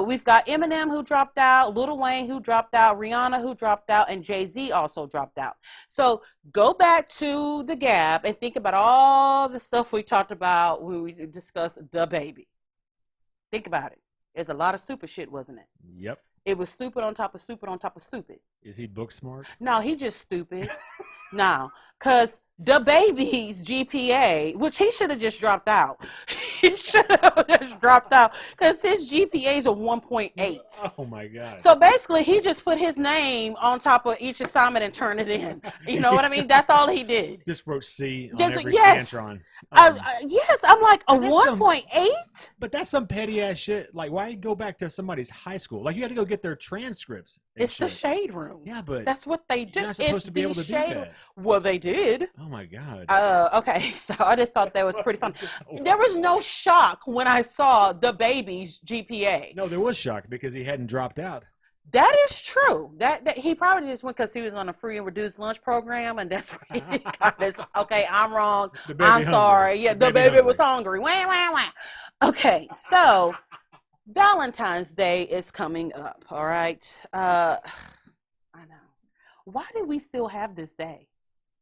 We've got Eminem who dropped out, Lil Wayne who dropped out, Rihanna who dropped out, and Jay-Z also dropped out. So go back to the Gap and think about all the stuff we talked about when we discussed the baby. Think about it. There's a lot of stupid shit, wasn't it? Yep. It was stupid on top of stupid on top of stupid. Is he book smart? No, he just stupid. No, because the baby's GPA, which he should have just dropped out. He should have just dropped out because his GPA is a 1.8. Oh my God. So basically, he just put his name on top of each assignment and turned it in. You know what I mean? That's all he did. Just wrote C on Just, every yes. Scantron. Yes, I'm like a that's some- 1.8. But that's some petty ass shit. Like, why go back to somebody's high school? Like, you had to go get their transcripts. And It's the shit. shade room. Yeah, but That's what they do. you're not supposed It's to be able the to do shade that. room. Well, they did. Oh my God. Okay, so I just thought that was pretty fun. There was no shock when I saw the baby's GPA. No, there was shock because he hadn't dropped out. That is true. That he probably just went because he was on a free and reduced lunch program, and that's where he got his. Okay, I'm wrong. The baby I'm hungry. sorry. Yeah, the baby hungry. was hungry. Wah, wah, wah. Okay, so Valentine's Day is coming up. All right. I know. Why do we still have this day?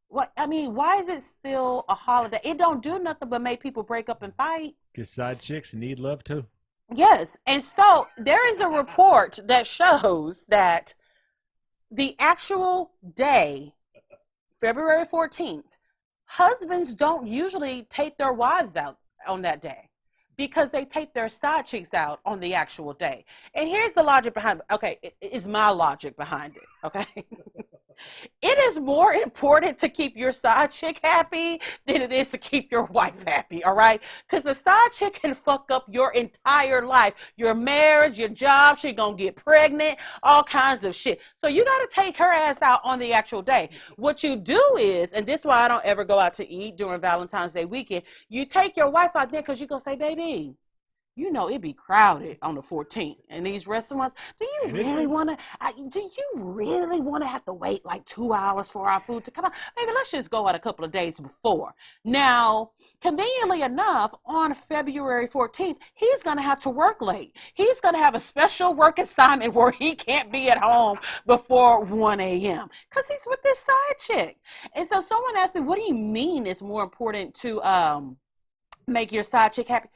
What I mean, why is it still a holiday? It don't do nothing but make people break up and fight. Because side chicks need love too. Yes, and so there is a report that shows that the actual day, February 14th, husbands don't usually take their wives out on that day because they take their side chicks out on the actual day. And here's the logic behind it. Okay, it's my logic behind it, okay? It is more important to keep your side chick happy than it is to keep your wife happy, all right? Because the side chick can fuck up your entire life, your marriage, your job. She's going to get pregnant, all kinds of shit. So you got to take her ass out on the actual day. What you do is, and this is why I don't ever go out to eat during Valentine's Day weekend, you take your wife out there because you're going to say, baby, you know it'd be crowded on the 14th in these restaurants. Do you really want to have to wait like 2 hours for our food to come out? Maybe let's just go out a couple of days before. Now, conveniently enough, on February 14th, he's going to have to work late. He's going to have a special work assignment where he can't be at home before 1 a.m. because he's with this side chick. And so someone asked me, what do you mean it's more important to make your side chick happy?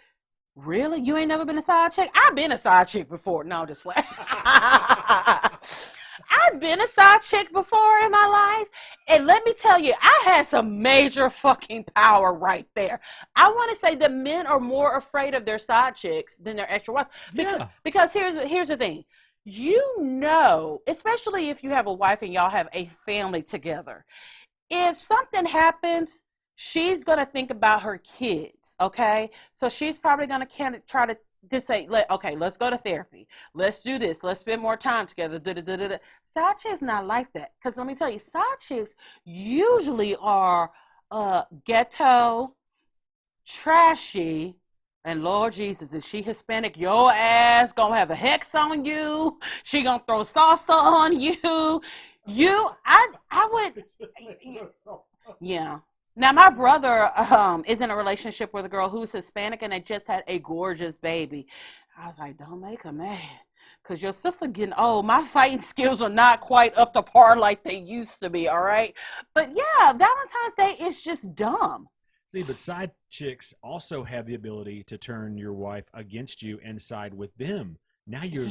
Really? You ain't never been a side chick? I've been a side chick before. No, just what? I've been a side chick before in my life. And let me tell you, I had some major fucking power right there. I want to say that men are more afraid of their side chicks than their extra wives. Because here's the thing. You know, especially if you have a wife and y'all have a family together, if something happens, she's going to think about her kids, okay? So she's probably going to try to just say, okay, let's go to therapy. Let's do this. Let's spend more time together. Side chicks not like that. Because let me tell you, side chicks usually are ghetto, trashy, and Lord Jesus, if she Hispanic, your ass going to have a hex on you. She going to throw salsa on you. I would, yeah. Now, my brother is in a relationship with a girl who's Hispanic, and they just had a gorgeous baby. I was like, don't make her mad, because your sister getting old. My fighting skills are not quite up to par like they used to be, all right? But, yeah, Valentine's Day is just dumb. See, but side chicks also have the ability to turn your wife against you and side with them. Now you're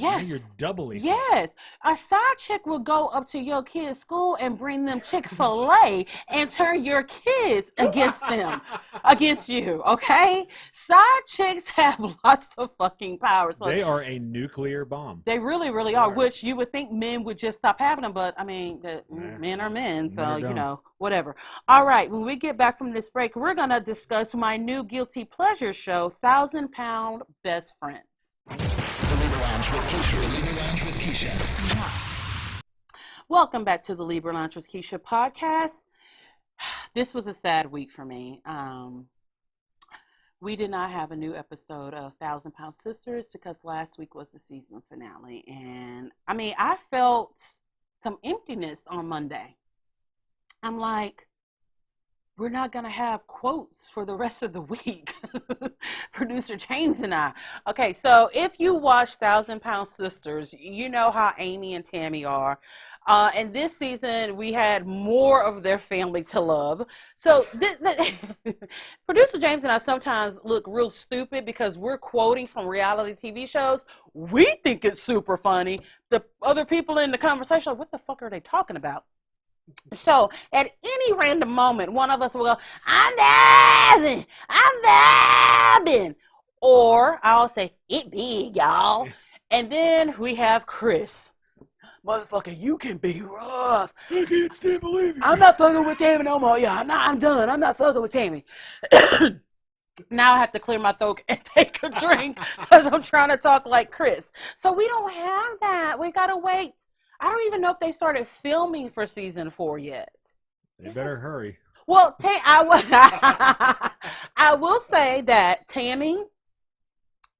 doubly. Yes. A side chick will go up to your kid's school and bring them Chick-fil-A and turn your kids against them, against you, okay? Side chicks have lots of fucking power. So they are a nuclear bomb. They really, really are, which you would think men would just stop having them, but, I mean, men are men, so, you know, whatever. All right, when we get back from this break, we're going to discuss my new guilty pleasure show, 1,000-Pound Best Friends. Welcome back to the Libra Lounge with Keisha podcast. This was a sad week for me. We did not have a new episode of 1,000-Pound Sisters because last week was the season finale. And I mean, I felt some emptiness on Monday. I'm like, we're not going to have quotes for the rest of the week. Producer James and I. Okay, so if you watch 1,000 Pound Sisters, you know how Amy and Tammy are. And this season, we had more of their family to love. So Producer James and I sometimes look real stupid because we're quoting from reality TV shows. We think it's super funny. The other people in the conversation are like, what the fuck are they talking about? So at any random moment, one of us will go, I'm dabbing. Or I'll say, it big, y'all. And then we have Chris. Motherfucker, you can be rough. I can't stand believing. I'm not fucking with Tammy no more. Yeah, I'm done. I'm not fucking with Tammy. Now I have to clear my throat and take a drink because I'm trying to talk like Chris. So we don't have that. We gotta wait. I don't even know if they started filming for season 4 yet. They better hurry. Well, I will say that Tammy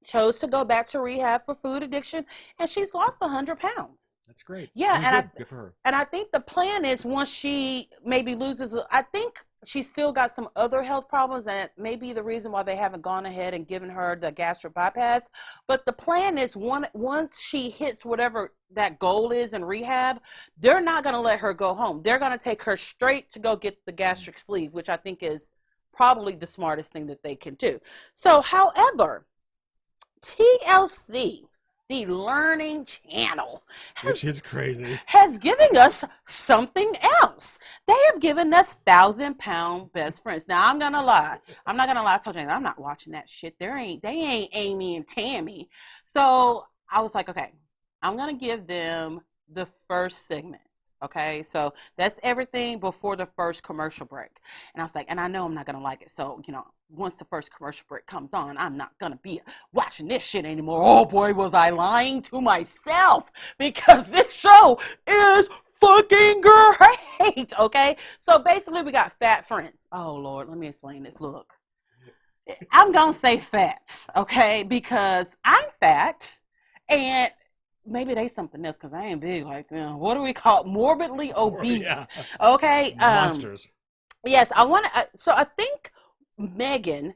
chose to go back to rehab for food addiction, and she's lost 100 pounds. That's great. Yeah, good for her. And I think the plan is once she maybe loses, I think she's still got some other health problems, and maybe the reason why they haven't gone ahead and given her the gastric bypass. But the plan is once she hits whatever that goal is in rehab, they're not going to let her go home. They're going to take her straight to go get the gastric sleeve, which I think is probably the smartest thing that they can do. So, however, TLC, the Learning Channel, which is crazy, has given us something else. They have given us 1,000-Pound Best Friends. Now, I'm not gonna lie. I told you, I'm not watching that shit. They ain't Amy and Tammy. So I was like, okay, I'm gonna give them the first segment. Okay, so that's everything before the first commercial break. And I was like, and I know I'm not gonna like it. So, once the first commercial break comes on, I'm not gonna be watching this shit anymore. Oh boy, was I lying to myself, because this show is fucking great. Okay, so basically we got fat friends. Oh Lord, let me explain this. Look, I'm gonna say fat, okay, because I'm fat, and maybe they something else because I ain't big like them. What do we call it? Morbidly obese? Yeah. Okay. Monsters. Yes, I want to. So I think Megan,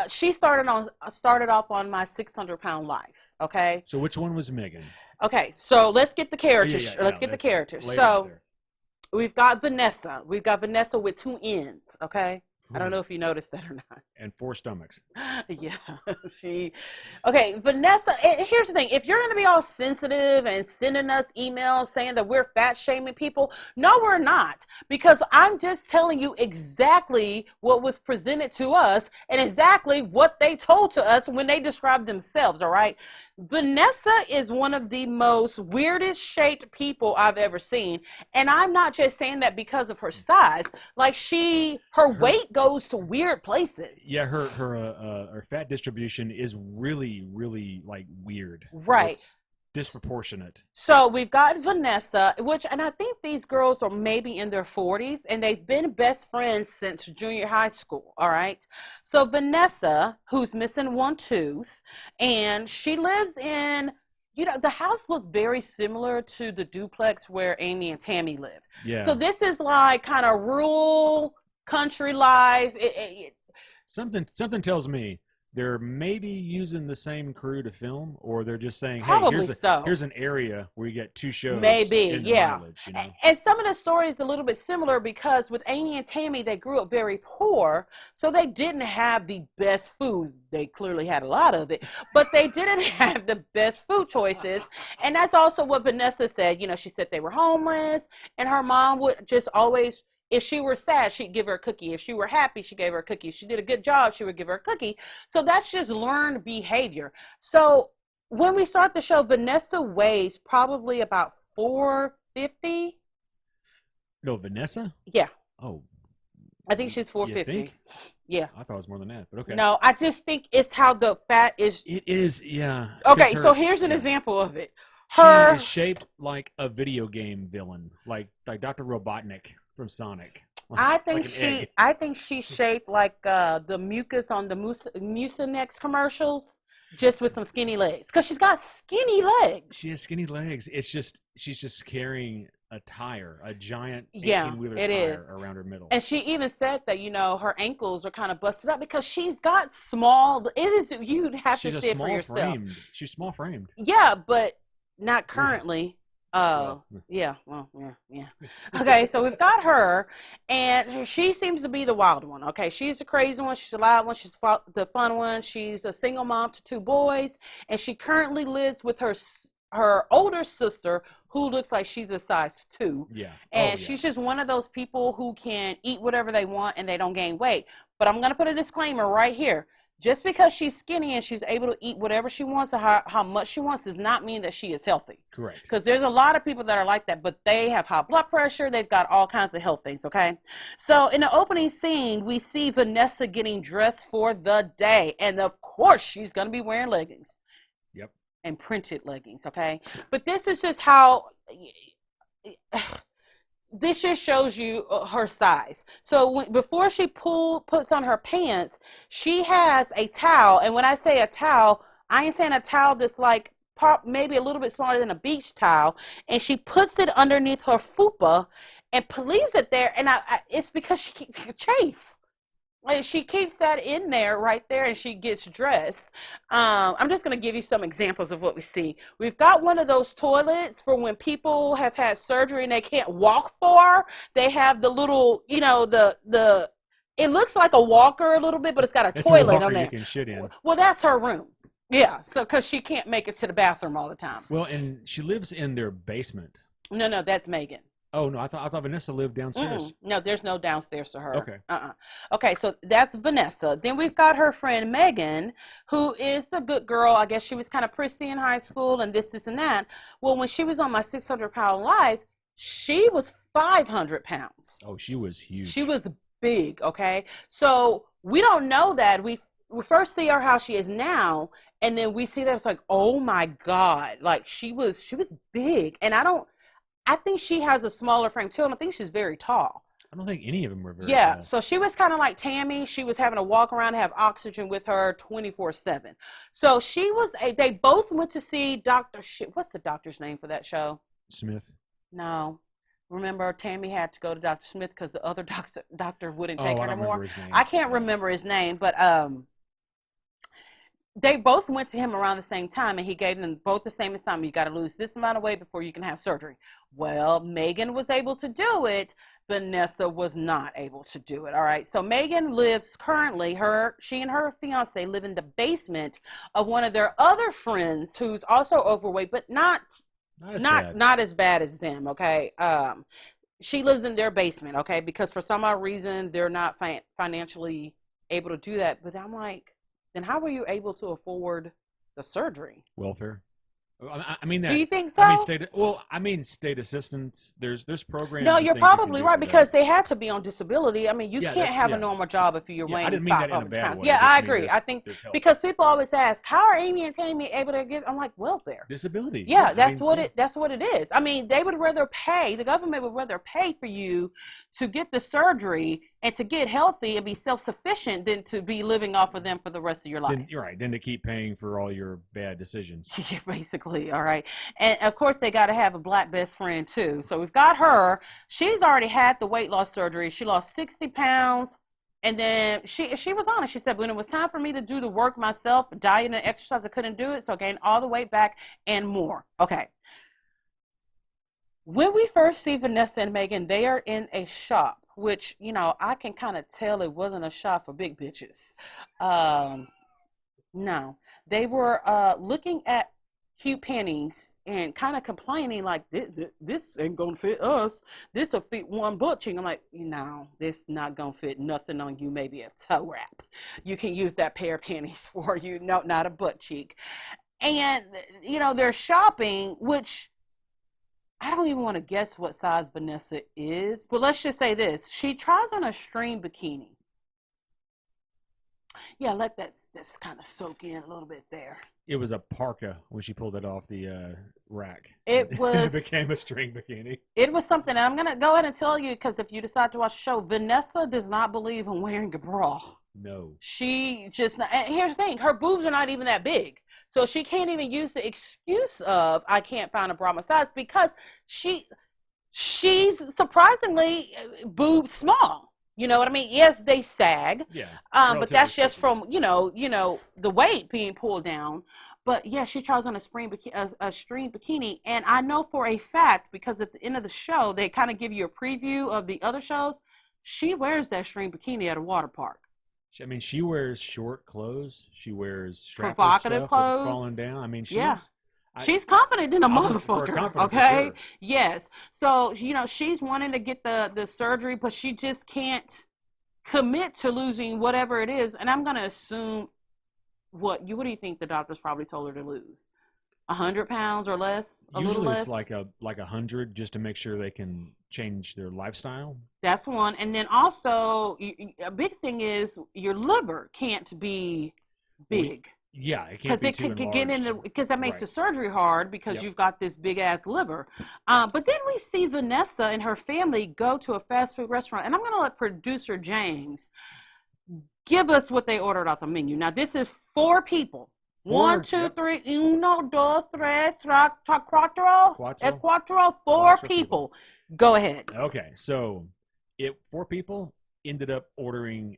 she started off on my 600-Pound life. Okay. So which one was Megan? Okay. So let's get the characters. Yeah, let's get the characters. So we've got Vanessa. We've got Vanessa with 2 N's. Okay. I don't know if you noticed that or not. And 4 stomachs. Yeah, okay, Vanessa, here's the thing. If you're going to be all sensitive and sending us emails saying that we're fat shaming people, no, we're not. Because I'm just telling you exactly what was presented to us and exactly what they told to us when they described themselves, all right? Vanessa is one of the most weirdest shaped people I've ever seen. And I'm not just saying that because of her size. Like her weight goes to weird places. Yeah, her fat distribution is really, really like weird. Right. It's disproportionate. So we've got Vanessa, and I think these girls are maybe in their 40s, and they've been best friends since junior high school, all right? So Vanessa, who's missing 1 tooth, and she lives in, the house looked very similar to the duplex where Amy and Tammy live. Yeah. So this is like kind of rural country life. Something tells me they're maybe using the same crew to film, or they're just saying, Probably hey, here's an area where you get 2 shows. Maybe, in the yeah. mileage, And some of the stories a little bit similar because with Amy and Tammy, they grew up very poor, so they didn't have the best food. They clearly had a lot of it, but they didn't have the best food choices. And that's also what Vanessa said. She said they were homeless, and her mom would just always, if she were sad, she'd give her a cookie. If she were happy, she gave her a cookie. If she did a good job, she would give her a cookie. So that's just learned behavior. So when we start the show, Vanessa weighs probably about 450. No, Vanessa? Yeah. Oh. I think she's 450. You think? Yeah. I thought it was more than that, but okay. No, I just think it's how the fat is. It is, yeah. Okay, so here's an example of it. She is shaped like a video game villain, like Dr. Robotnik from Sonic. I think she's shaped like the mucus on the Mucinex commercials, just with some skinny legs. Because she's got skinny legs. She has skinny legs. It's just she's just carrying a tire, a giant Yeah, 18-wheeler it tire is. around her middle. And she even said that, her ankles are kind of busted up because she's got small. It is, you'd have She's to a see it for small yourself. framed. She's small framed. Yeah, but not Ooh. currently. Well, Yeah, well, yeah. Okay, so we've got her, and she seems to be the wild one. Okay, she's the crazy one. She's the loud one. She's the fun one. She's a single mom to 2 boys, and she currently lives with her older sister, who looks like she's a size 2. yeah. And she's just one of those people who can eat whatever they want and they don't gain weight. But I'm gonna put a disclaimer right here. Just because she's skinny and she's able to eat whatever she wants or how much she wants does not mean that she is healthy. Correct. Because there's a lot of people that are like that, but they have high blood pressure. They've got all kinds of health things, okay? So in the opening scene, we see Vanessa getting dressed for the day. And of course, she's going to be wearing leggings. Yep. And printed leggings, okay? But this is just how... This just shows you her size. So before she puts on her pants, she has a towel. And when I say a towel, I ain't saying a towel that's like maybe a little bit smaller than a beach towel. And she puts it underneath her fupa and leaves it there. And it's because she keeps chafe. And she keeps that in there right there, and she gets dressed. I'm just going to give you some examples of what we see. We've got one of those toilets for when people have had surgery and they can't walk far. They have the little, it looks like a walker a little bit, but it's got a toilet on there. You can shit in. Well, that's her room. Yeah, so because she can't make it to the bathroom all the time. Well, and she lives in their basement. No, that's Megan. Oh no, I thought Vanessa lived downstairs. No, there's no downstairs to her. Okay. Okay, so that's Vanessa. Then we've got her friend Megan, who is the good girl. I guess she was kind of prissy in high school and this and that. Well, when she was on my 600-pound life, she was 500 pounds. Oh, she was huge. She was big. Okay, so we don't know that. We first see her how she is now, and then we see that it's like, oh my God, like she was big, and I think she has a smaller frame too, and I think she's very tall. I don't think any of them were very tall. So she was kind of like Tammy. She was having to walk around and have oxygen with her 24/7. So they both went to see what's the doctor's name for that show? Smith. No. Remember, Tammy had to go to Dr. Smith because the other doctor wouldn't take her I don't anymore. remember his name. I can't remember his name, but they both went to him around the same time, and he gave them both the same assignment. You got to lose this amount of weight before you can have surgery. Well, Megan was able to do it. Vanessa was not able to do it. All right. So Megan lives currently, she and her fiance live in the basement of one of their other friends who's also overweight, but not as bad as them. Okay. She lives in their basement. Okay. Because for some odd reason, they're not financially able to do that. But I'm like, then how were you able to afford the surgery? Welfare. I mean that. Do you think so? I mean state assistance. There's programs. No, you're probably right because they had to be on disability. I mean, you can't have a normal job if you're weighing 500 pounds. Yeah, I agree. I think because people always ask, how are Amy and Tammy able to get? I'm like, welfare. Disability. Yeah, that's what it is. I mean, the government would rather pay for you to get the surgery and to get healthy and be self-sufficient than to be living off of them for the rest of your life. You're right. Then to keep paying for all your bad decisions. Yeah, basically. All right. And of course, they got to have a black best friend too. So we've got her. She's already had the weight loss surgery. She lost 60 pounds. And then she was honest. She said, when it was time for me to do the work myself, diet and exercise, I couldn't do it. So I gained all the weight back and more. Okay. When we first see Vanessa and Megan, they are in a shop, which, I can kind of tell it wasn't a shop for big bitches. No, they were looking at cute panties and kind of complaining like, this ain't gonna fit us. This will fit one butt cheek. I'm like, no, this not gonna fit nothing on you. Maybe a toe wrap. You can use that pair of panties for you. No, not a butt cheek. And they're shopping, which I don't even want to guess what size Vanessa is, but let's just say this. She tries on a string bikini. Yeah, let that just kind of soak in a little bit there. It was a parka when she pulled it off the rack. It was. It became a string bikini. It was something. And I'm going to go ahead and tell you, because if you decide to watch the show, Vanessa does not believe in wearing a bra. No. She just, and here's the thing, her boobs are not even that big. So she can't even use the excuse of, I can't find a bra my size, because she's surprisingly boobs small. You know what I mean? Yes, they sag. Yeah. But that's just from the weight being pulled down. But yeah, she tries on a string bikini, and I know for a fact, because at the end of the show they kind of give you a preview of the other shows. She wears that string bikini at a water park. I mean, she wears short clothes. She wears strapless Provocative stuff clothes. falling down. I mean, She's confident in a motherfucker. Okay. Sure. Yes. So she's wanting to get the surgery, but she just can't commit to losing whatever it is. And I'm gonna assume what do you think the doctors probably told her to lose? 100 pounds or less? Usually it's like 100, just to make sure they can change their lifestyle. That's one. And then also a big thing is your liver can't be big. Yeah, it can't be too enlarged. Because that makes the surgery hard, because you've got this big ass liver. But then we see Vanessa and her family go to a fast food restaurant, and I'm going to let producer James give us what they ordered off the menu. Now this is 4 people. 1, 2, 3, 1, 2, 3, 4 4 people. Go ahead. Okay, so 4 people ended up ordering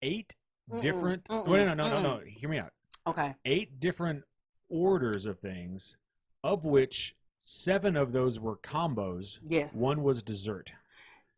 8 different. No. Hear me out. Okay. 8 different orders of things, of which 7 of those were combos. Yes. 1 was dessert.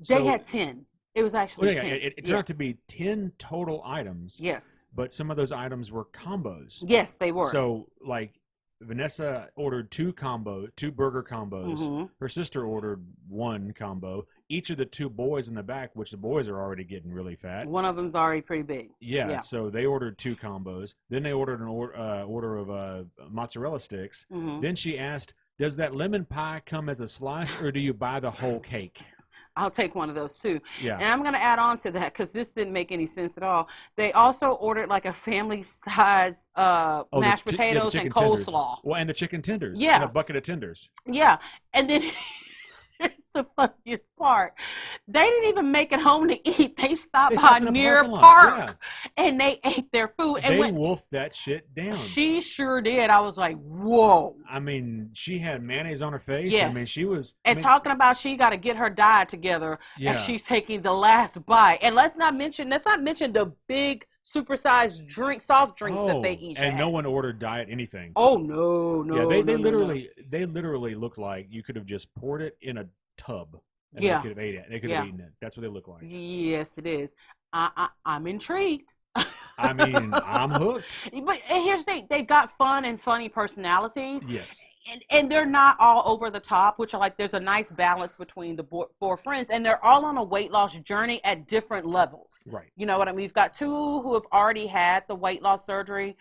They had 10. It was actually 10. It turned out to be 10 total items. Yes. But some of those items were combos. Yes, they were. So, like, Vanessa ordered 2 burger combos. Mm-hmm. Her sister ordered 1 combo. Each of the 2 boys in the back, which the boys are already getting really fat. One of them's already pretty big. Yeah. So they ordered 2 combos. Then they ordered an order of mozzarella sticks. Mm-hmm. Then she asked, "Does that lemon pie come as a slice, or do you buy the whole cake?" I'll take one of those too. Yeah. And I'm going to add on to that, because this didn't make any sense at all. They also ordered like a family size mashed potatoes and coleslaw. Tenders. Well, and the chicken tenders. Yeah. And a bucket of tenders. Yeah. And then here's the funniest part. They didn't even make it home to eat. They stopped by near park and they ate their food. And they wolfed that shit down. She sure did. I was like, whoa. I mean, she had mayonnaise on her face. Yes. I mean, she was... talking about she got to get her diet together, and she's taking the last bite. And let's not mention the big supersized soft drinks that they each had. And no one ordered diet anything. Oh, no. Yeah, they literally looked like you could have just poured it in a tub. And they could have ate it. They could have eaten it. That's what they look like. Yes, it is. I'm intrigued. I mean, I'm hooked. But here's the thing. They got fun and funny personalities. Yes. And they're not all over the top, which I like. There's a nice balance between the 4 friends, and they're all on a weight loss journey at different levels. Right. You know what I mean? We've got 2 who have already had the weight loss surgery.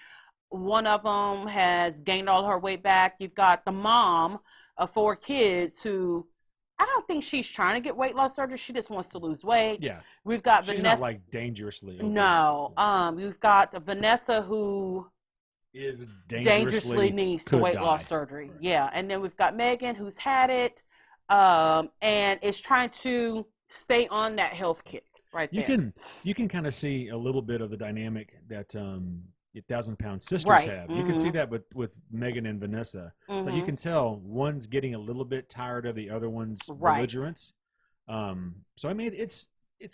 One of them has gained all her weight back. You've got the mom of 4 kids who... I don't think she's trying to get weight loss surgery. She just wants to lose weight. Yeah. We've got she's Vanessa. Not like dangerously obese. No. We've got Vanessa who is dangerously needs the weight loss surgery. Right. Yeah. And then we've got Megan who's had it and is trying to stay on that health kick right there. You can kind of see a little bit of the dynamic that 1,000-pound sisters have. You can see that with Megan and Vanessa. So you can tell one's getting a little bit tired of the other one's belligerence. So I mean, it's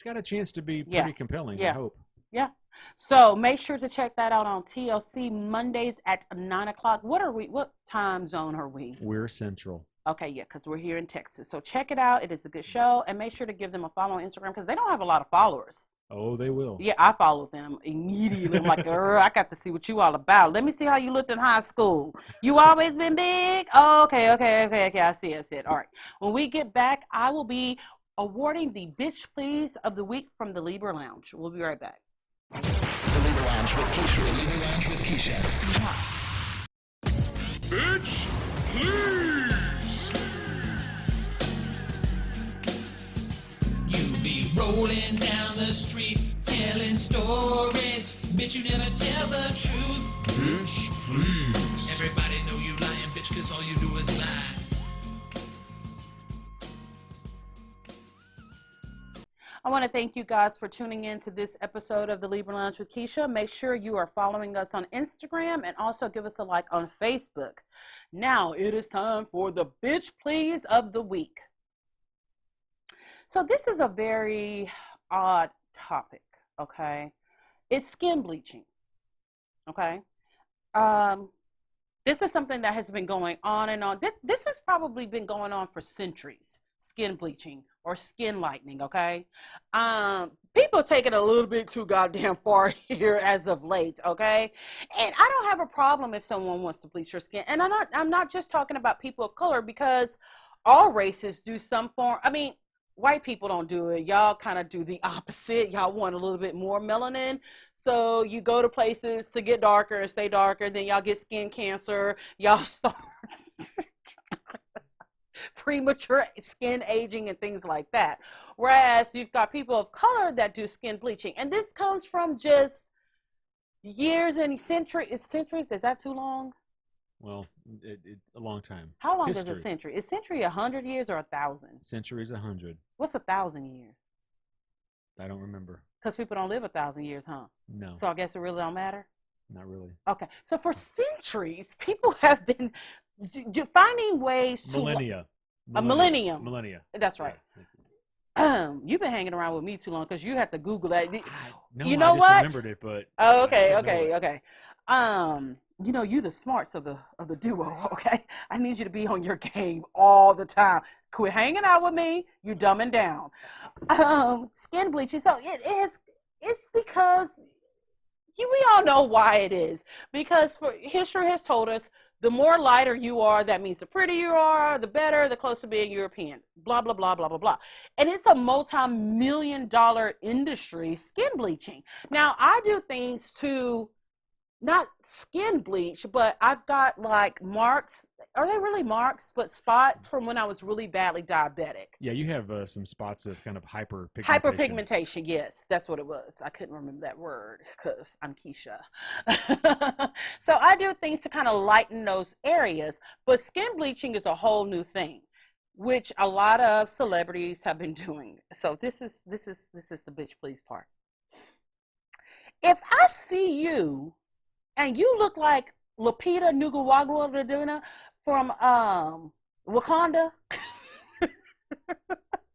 got a chance to be pretty compelling. I hope. Yeah. So make sure to check that out on TLC Mondays at 9:00. What time zone are we? We're Central. Okay, yeah, because we're here in Texas. So check it out. It is a good show, and make sure to give them a follow on Instagram, because they don't have a lot of followers. Oh, they will. Yeah, I follow them immediately. I'm like, I got to see what you all about. Let me see how you looked in high school. You always been big? Oh, okay. I see it. All right. When we get back, I will be awarding the Bitch Please of the Week from the Libra Lounge. We'll be right back. The Libra Lounge with Keisha. The Libra Lounge with Keisha. Bitch Please! You be rolling down the street, telling stories. Bitch, you never tell the truth. Bitch, please. Everybody know you lying, bitch, cause all you do is lie. I want to thank you guys for tuning in to this episode of the Libra Lounge with Keisha. Make sure you are following us on Instagram and also give us a like on Facebook. Now it is time for the Bitch Please of the Week. So this is a very odd topic, okay? It's skin bleaching, okay? This is something that has been going on and on. This has probably been going on for centuries, skin bleaching or skin lightening, okay? People take it a little bit too goddamn far here as of late, okay? And I don't have a problem if someone wants to bleach your skin. And I'm not just talking about people of color, because all races do some form. I mean, white people don't do it. Y'all kind of do the opposite. Y'all want a little bit more melanin. So you go to places to get darker and stay darker. Then y'all get skin cancer. Y'all start premature skin aging and things like that. Whereas you've got people of color that do skin bleaching. And this comes from just years and centuries. Centuries? Is that too long? Well, a long time. How long History. is a century? Is century 100 years or 1,000? Century's 100. What's 1,000 years? I don't remember. Because people don't live 1,000 years, huh? No. So I guess it really don't matter? Not really. Okay. So for centuries, people have been finding ways to... Millennia. A millennium. Millennia. That's right. Yeah. You've been hanging around with me too long, because you have to Google that. No, you know I just what? remembered it, but... Oh, okay. You know, you the smarts of the duo, okay? I need you to be on your game all the time. Quit hanging out with me. You're dumbing down. Skin bleaching. So it's because we all know why it is. Because history has told us the more lighter you are, that means the prettier you are, the better, the closer to being European. Blah, blah, blah, blah, blah, blah. And it's a multi-million-dollar industry, skin bleaching. Now, I do things to... not skin bleach, but I've got like marks. Are they really marks? But spots from when I was really badly diabetic. Yeah, you have some spots of kind of hyperpigmentation. Hyperpigmentation, yes. That's what it was. I couldn't remember that word because I'm Keisha. So I do things to kind of lighten those areas. But skin bleaching is a whole new thing, which a lot of celebrities have been doing. So this is the bitch please part. If I see you and you look like Lupita Nyong'o from Wakanda.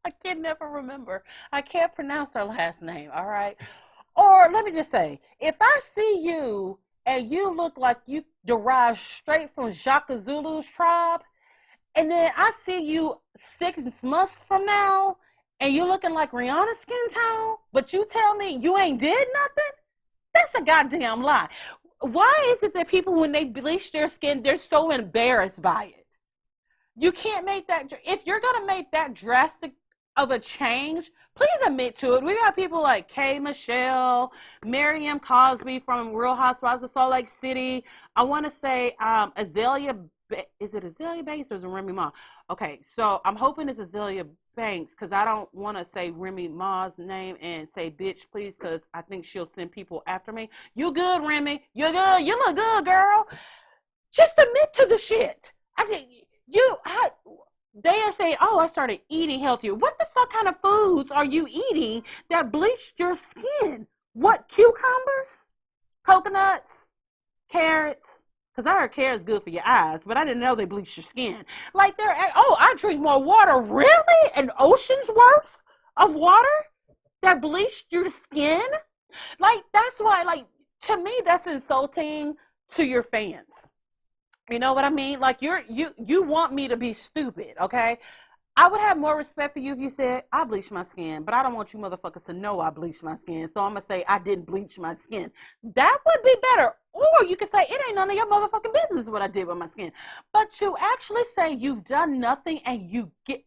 I can never remember. I can't pronounce her last name, all right? Or let me just say, if I see you and you look like you derive straight from Shaka Zulu's tribe, and then I see you 6 months from now and you're looking like Rihanna's skin tone, but you tell me you ain't did nothing, that's a goddamn lie. Why is it that people, when they bleach their skin, they're so embarrassed by it? You can't make that. If you're going to make that drastic of a change, please admit to it. We got people like K. Michelle, Miriam Cosby from Real Housewives of Salt Lake City. I want to say Azalea. Is it Azalea Banks or is it Remy Ma? Okay, so I'm hoping it's Azalea Banks, because I don't want to say Remy Ma's name and say bitch please, because I think she'll send people after me. You good, Remy? You good? You look good, girl. Just admit to the shit. They are saying, oh, I started eating healthier. What the fuck kind of foods are you eating that bleached your skin? What, cucumbers? Coconuts? Carrots? Because I heard carrots good for your eyes, but I didn't know they bleach your skin. Like I drink more water. Really? An ocean's worth of water that bleached your skin? Like, that's why, like, to me, that's insulting to your fans. You know what I mean? Like, you want me to be stupid, okay? I would have more respect for you if you said, I bleached my skin, but I don't want you motherfuckers to know I bleached my skin, so I'm going to say I didn't bleach my skin. That would be better. Or you could say, it ain't none of your motherfucking business what I did with my skin. But to actually say you've done nothing and you get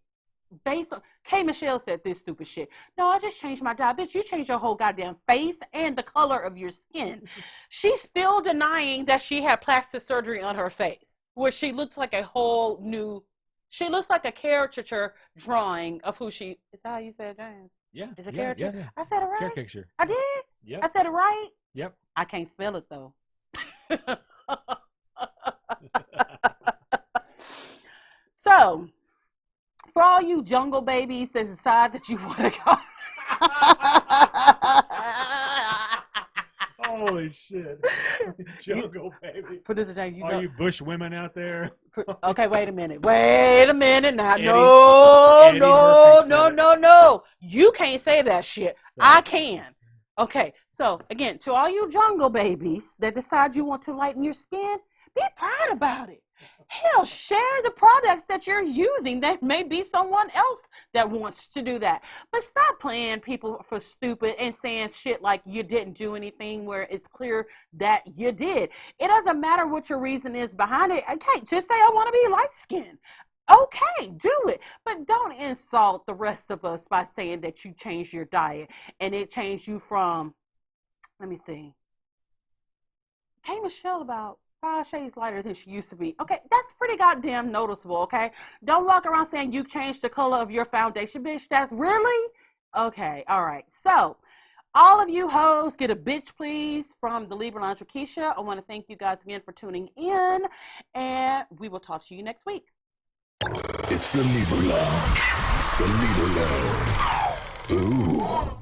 based on... K. Michelle said this stupid shit. No, I just changed my diet. Bitch, you changed your whole goddamn face and the color of your skin. She's still denying that she had plastic surgery on her face, where she looks like a whole new... She looks like a caricature drawing of who she... Is that how you said it, James? Yeah. It's a caricature? Yeah. I said it right? Caricature. I did? Yep. I said it right? Yep. I can't spell it, though. So, for all you jungle babies that decide that you want to go... Holy shit. Jungle baby. Put this in, you All know. you bush women out there. Okay, wait a minute now. Eddie No. Murphy said it. No. You can't say that shit. I can. Okay, so again, to all you jungle babies that decide you want to lighten your skin, be proud about it. Hell, share the products that you're using. That may be someone else that wants to do that. But stop playing people for stupid and saying shit like you didn't do anything where it's clear that you did. It doesn't matter what your reason is behind it. Okay, just say I want to be light skinned. Okay, do it. But don't insult the rest of us by saying that you changed your diet and it changed you from, let me see, K. Michelle about 5 shades lighter than she used to be. Okay, that's pretty goddamn noticeable, okay? Don't walk around saying you changed the color of your foundation, bitch. That's really? Okay, all right. So, all of you hoes get a bitch please from the Libra Lounge with Keisha. I want to thank you guys again for tuning in, and we will talk to you next week. It's the Libra Lounge. The Libra Lounge. Ooh.